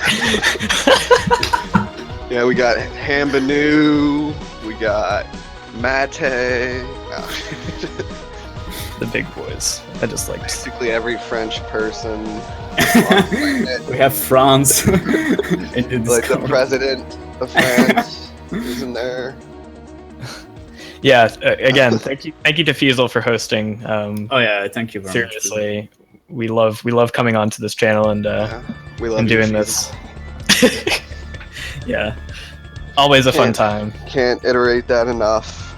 Yeah, we got Hambanu, we got Mate, no. The big boys. I just like basically every French person, We have France in the like the Discord. president of France is in there. Yeah, again, thank you to Fiesel for hosting. Oh yeah, thank you very much. Seriously, we love coming onto this channel and Yeah, we love and you, doing Jesus. this. Yeah, always a fun Can't- time. Can't iterate that enough.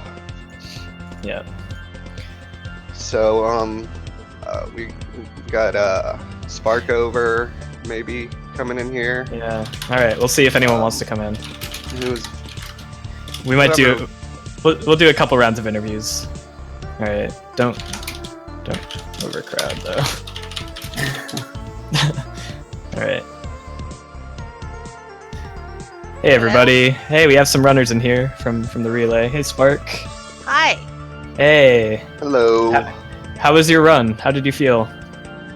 Yeah. So we got Spark over maybe coming in here. Yeah. All right. We'll see if anyone wants to come in. Who's We might do. Whatever. We'll do a couple rounds of interviews. All right. Don't overcrowd though. All right. Hey everybody. Hey, we have some runners in here from the relay. Hey Spark. Hi. Hey. hello? How was your run? How did you feel?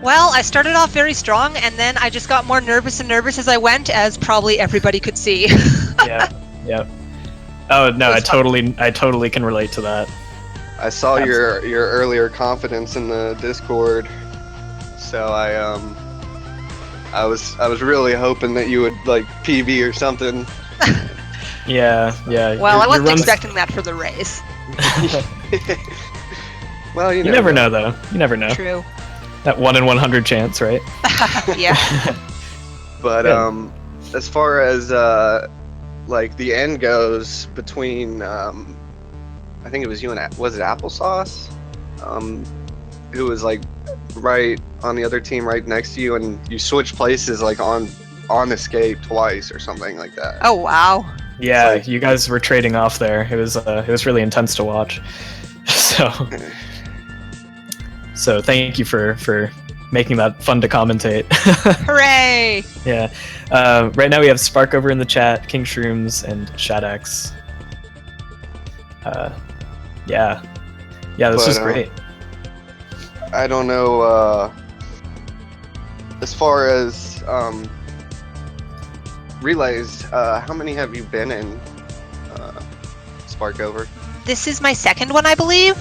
Well, I started off very strong, and then I just got more nervous and nervous as I went, as probably everybody could see. Yeah. Yep. Oh no, I It was totally can relate to that. I saw your earlier confidence in the Discord, so I was really hoping that you would like PB or something. Yeah, yeah. Well, I your wasn't runs- expecting that for the race. Well, You never know, though. You never know. True. That 1 in 100 chance, right? Yeah. But Yeah. as far as like the end goes between I think it was you and was it Applesauce, who was like right on the other team right next to you, and you switched places like on escape twice or something like that. Oh wow. Yeah, Like- you guys were trading off there. It was really intense to watch. So thank you for making that fun to commentate. Hooray! Yeah. Right now we have Spark over in the chat, King Shrooms, and Shadex. Yeah. Yeah, this But, was great. I don't know. As far as relays, how many have you been in? Spark over. This is my second one, I believe.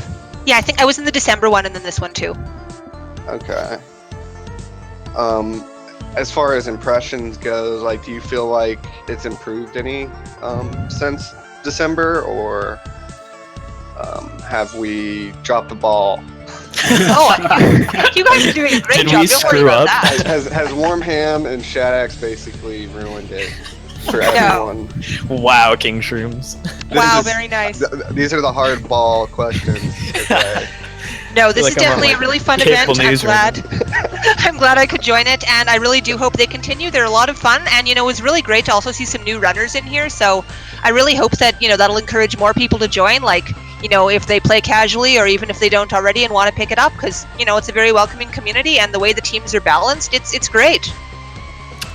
Yeah, I think I was in the December one and then this one too. Okay. As far as impressions goes, like, do you feel like it's improved any since December, or have we dropped the ball? Oh, you guys are doing a great Did job. we Don't worry screw about up? that. Has Warm Ham and Shadax basically ruined it for No. everyone? Wow, King Shrooms. Wow, is- very nice. These are the hard ball questions. Okay. No, this Like is I'm on, definitely like, a really fun cable event. I'm news right glad. I'm glad I could join it, and I really do hope they continue. They're a lot of fun, and it was really great to also see some new runners in here. So I really hope that that'll encourage more people to join. Like, if they play casually, or even if they don't already and want to pick it up, because it's a very welcoming community, and the way the teams are balanced, it's great.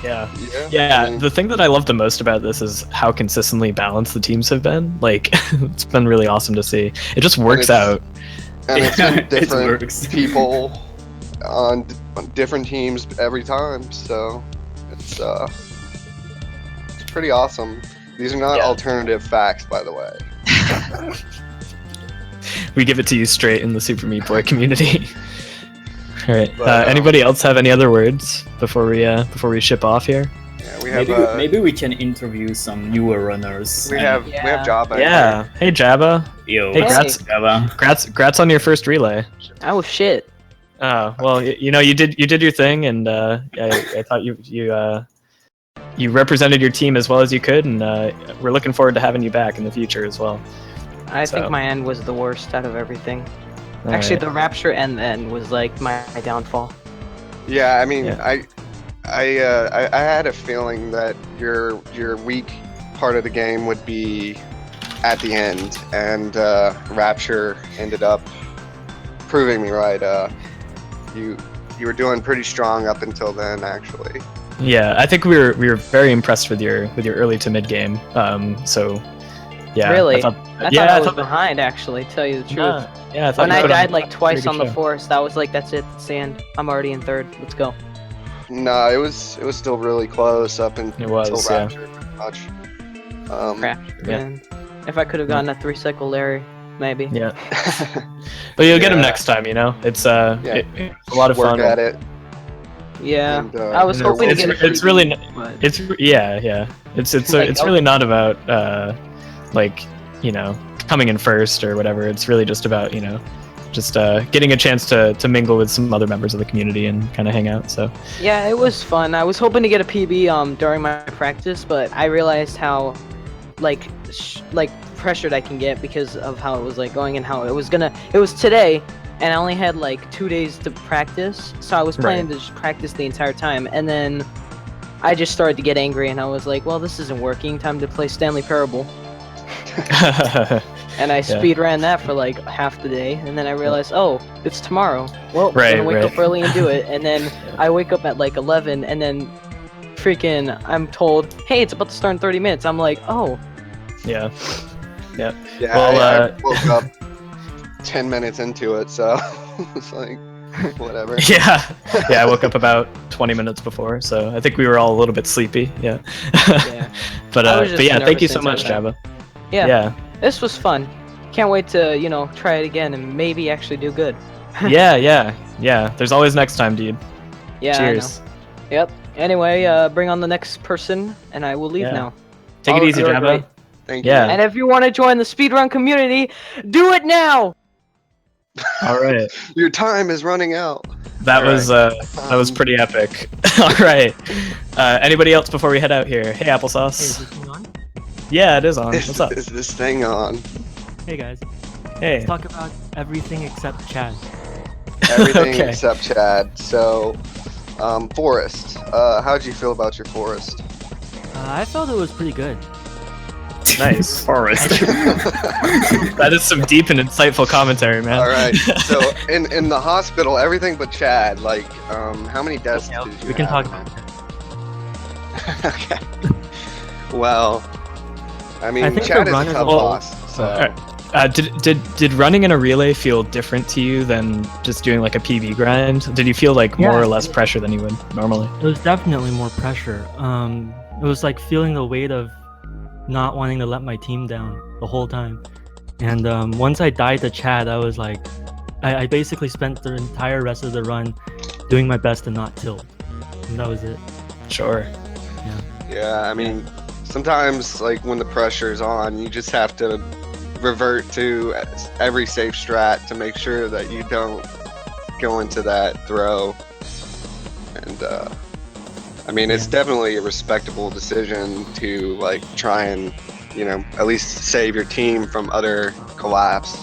Yeah. Yeah. I Yeah, mean, the thing that I love the most about this is how consistently balanced the teams have been. Like, it's been really awesome to see. It just works it's- out. and it's been It different works. people on different teams every time, so it's pretty awesome. These are not Yeah. alternative facts, by the way. We give it to you straight in the Super Meat Boy community. All right. But, Anybody else have any other words before we ship off here? Yeah, we have Maybe we can interview some newer runners. we and- have Jabba. Yeah. Hey Jabba. Yo, Hey, what's Grats. Java? Grats on your first relay. Oh shit. Oh well, you did your thing, and I thought you represented your team as well as you could, and we're looking forward to having you back in the future as well. I So- think my end was the worst out of everything. All Actually, right. the Rapture end was like my downfall. Yeah, I mean, Yeah. I had a feeling that your weak part of the game would be at the end, and Rapture ended up proving me right. You were doing pretty strong up until then, actually. Yeah, I think we were very impressed with your early to mid game. So yeah, Really? I thought, I yeah, thought I I was thought, behind, actually, tell you the truth. nah, yeah, I thought When you I put on died a like twice pretty on good the show. forest, I was like, that's it, sand. I'm already in third. Let's go. No, it was still really close up until It was, yeah. Rapture, pretty much. Rapture, Yeah. man. If I could have gotten a 3-cycle Larry, maybe. Yeah, but you'll get him Yeah. next time. It's it's a lot of Work fun. at it. Yeah. And, I was and hoping to it's, get a it's really freebie, but- it's yeah it's Like, it's really not about like coming in first or whatever. It's really just about just getting a chance to mingle with some other members of the community and kind of hang out. So Yeah, it was fun. I was hoping to get a PB during my practice, but I realized how like pressured I can get because of how it was like going and how it was today, and I only had like 2 days to practice, so I was planning to just practice the entire time, and then I just started to get angry and I was like, well, this isn't working, time to play Stanley Parable. And I speed ran that for like half the day, and then I realized, oh, it's tomorrow. Well, I'm gonna wake up early and do it, and then I wake up at like 11, and then freaking I'm told, hey, it's about to start in 30 minutes. I'm like, oh. yeah. Yeah, Well, I woke up 10 minutes into it, so it's like, whatever. Yeah, I woke up about 20 minutes before, so I think we were all a little bit sleepy. Yeah. Yeah. but I was just yeah, thank you nervous so much, inside Java. Yeah. This was fun. Can't wait to, try it again and maybe actually do good. Yeah. There's always next time, dude. Yeah. Cheers. I know. Yep. Anyway, bring on the next person, and I will leave Yeah. now. Take it Oh, easy, you're Java. great. Thank Yeah. And if you want to join the speedrun community, do it now. All right. you. Your time is running out. That All was right. pretty epic. All right. Anybody else before we head out here? Hey, Hey, is Applesauce. this thing on? Yeah, it is on. What's up? Is this thing on? Hey guys, Hey. let's talk about everything except Chad. Everything Okay. except Chad. So, Forest. How'd you feel about your Forest? I felt it was pretty good. Nice. Forest. That is some deep and insightful commentary, man. All right. So in the hospital, everything but Chad. Like, how many deaths Yeah, did you we can have? talk about that. Okay. Well, I mean, I think Chad the is run a is tough a little- boss. So Alright. Did running in a relay feel different to you than just doing like a PB grind? Did you feel like more Yeah. or less pressure than you would normally? It was definitely more pressure. It was like feeling the weight of not wanting to let my team down the whole time. And once I died to Chad, I was like, I basically spent the entire rest of the run doing my best to not tilt. And that was it. Sure. yeah, I mean, sometimes like when the pressure's on, you just have to revert to every safe strat to make sure that you don't go into that throw. And I mean, it's Yeah. definitely a respectable decision to like try and, you know, at least save your team from utter collapse.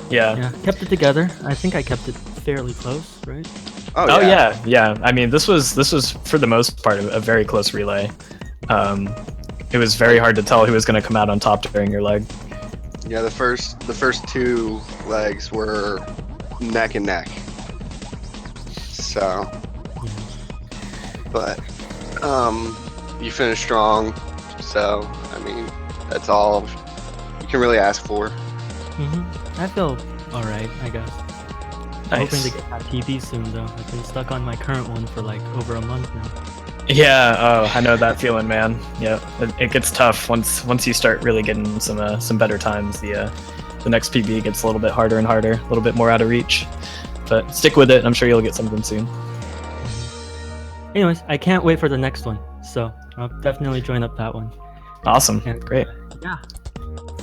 Yeah. Yeah, kept it together. I think I kept it fairly close, right? Oh yeah. I mean, this was for the most part a very close relay. It was very hard to tell who was going to come out on top during your leg. Yeah, the first two legs were neck and neck. So, but you finished strong. So, I mean, that's all you can really ask for. I feel alright, I guess. I'm hoping Nice. to get that PB soon, though. I've been stuck on my current one for like over a month now. Yeah. Oh, I know that feeling, man. Yeah. It gets tough once you start really getting some better times. The next PB gets a little bit harder and harder, a little bit more out of reach. But stick with it. I'm sure you'll get something soon. Anyways, I can't wait for the next one, so I'll definitely join up that one. Awesome. Yeah. Great. Yeah.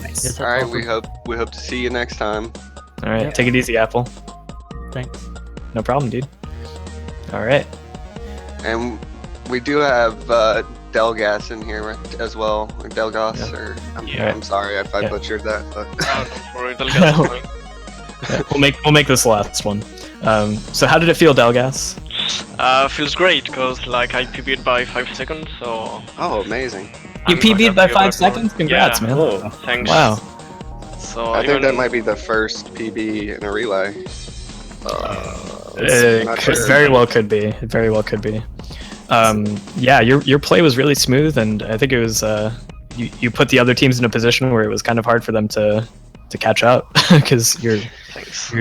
Nice. Yes, All right, that's all we hope to see you next time. All right. Yep. Take it easy, Apple. Thanks. No problem, dude. All right. And we do have Delgas in here as well, or Delgas, Yeah. or Yeah. I'm sorry if I Yeah. butchered that, but Yeah, we'll make this the last one. So how did it feel, Delgas? Feels great because like I PB'd by 5 seconds, so oh, amazing! You I'm quite PB'd by happy 5 about seconds? that. Congrats, Yeah, man. Whoa. thanks. Wow. So I think even that might be the first PB in a relay. I'm It not could, sure. very well could be. It very well could be. Yeah, your play was really smooth, and I think it was you put the other teams in a position where it was kind of hard for them to catch up because you're thanks.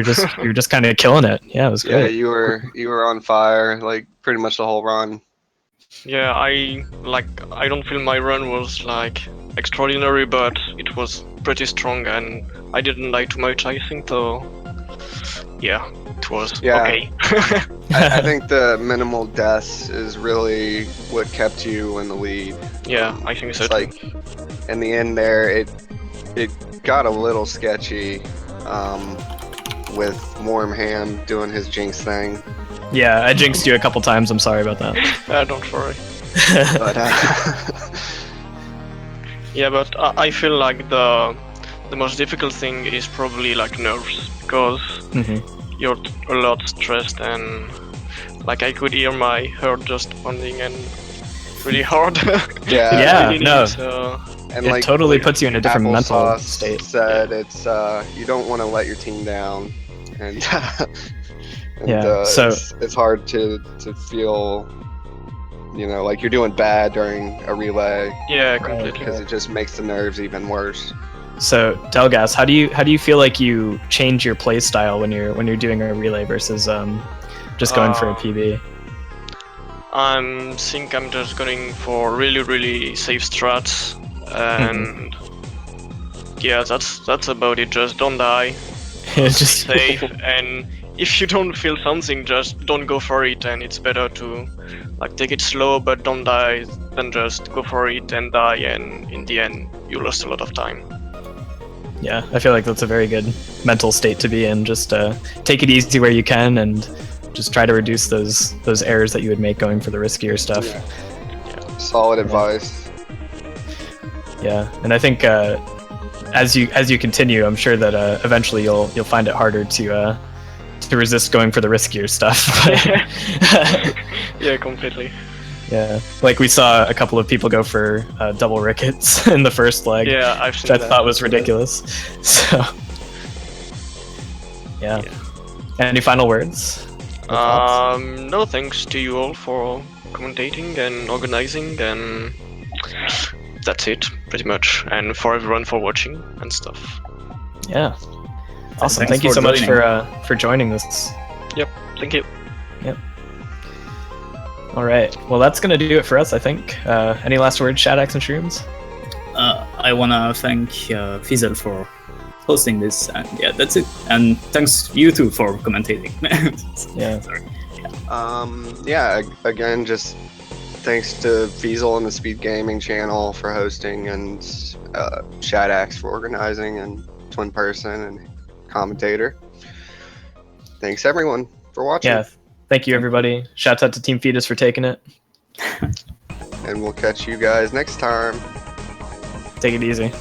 just kind of killing it. Yeah, it was Yeah, great. you were on fire like pretty much the whole run. Yeah, I don't feel my run was like extraordinary, but it was pretty strong, and I didn't like too much. I think so. Yeah, it was Yeah. okay. I think the minimal deaths is really what kept you in the lead. Yeah, I think so It's too. like in the end there, it got a little sketchy with Warm Hand doing his jinx thing. Yeah, I jinxed you a couple times. I'm sorry about that. Don't worry. But Yeah, but I feel like the most difficult thing is probably like nerves, because Mhm. you're a lot stressed, and like I could hear my heart just pounding and really hard. yeah, Yeah, Really, no. So, and It totally puts you in a different mental Applesauce state. said it's you don't want to let your team down, and, Yeah, so- it's hard to feel, you know, like you're doing bad during a relay yeah, completely. because it just makes the nerves even worse. So Delgas, how do you feel like you change your play style when you're doing a relay versus just going for a PB? Think I'm just going for really safe strats, and yeah, that's about it. Just don't die, It's just safe, and if you don't feel something, just don't go for it, and it's better to like take it slow but don't die than just go for it and die, and in the end you lost a lot of time. Yeah, I feel like that's a very good mental state to be in. Just take it easy where you can, and just try to reduce those errors that you would make going for the riskier stuff. Solid advice. Yeah, and I think as you continue, I'm sure that eventually you'll find it harder to resist going for the riskier stuff. Yeah, completely. Yeah, like we saw a couple of people go for double rickets in the first leg. Yeah, I've which seen I that. thought was ridiculous. So, yeah. Any final words? or thoughts? No, thanks to you all for commentating and organizing, and that's it, pretty much. And for everyone for watching and stuff. Yeah. Awesome. Thanks Thank you for so much joining. for joining this. Thank you. All right. Well, that's gonna do it for us, I think. Any last words, Shadox and Shrooms? I wanna thank Fizzle for hosting this, and yeah, that's it. And thanks you two for commentating. Yeah. Sorry. Yeah, again, just thanks to Fiesel and the Speed Gaming channel for hosting, and Shadax for organizing, and Twin Person and commentator. Thanks everyone for watching. Yeah. Thank you, everybody. Shouts out to Team Fetus for taking it. And we'll catch you guys next time. Take it easy.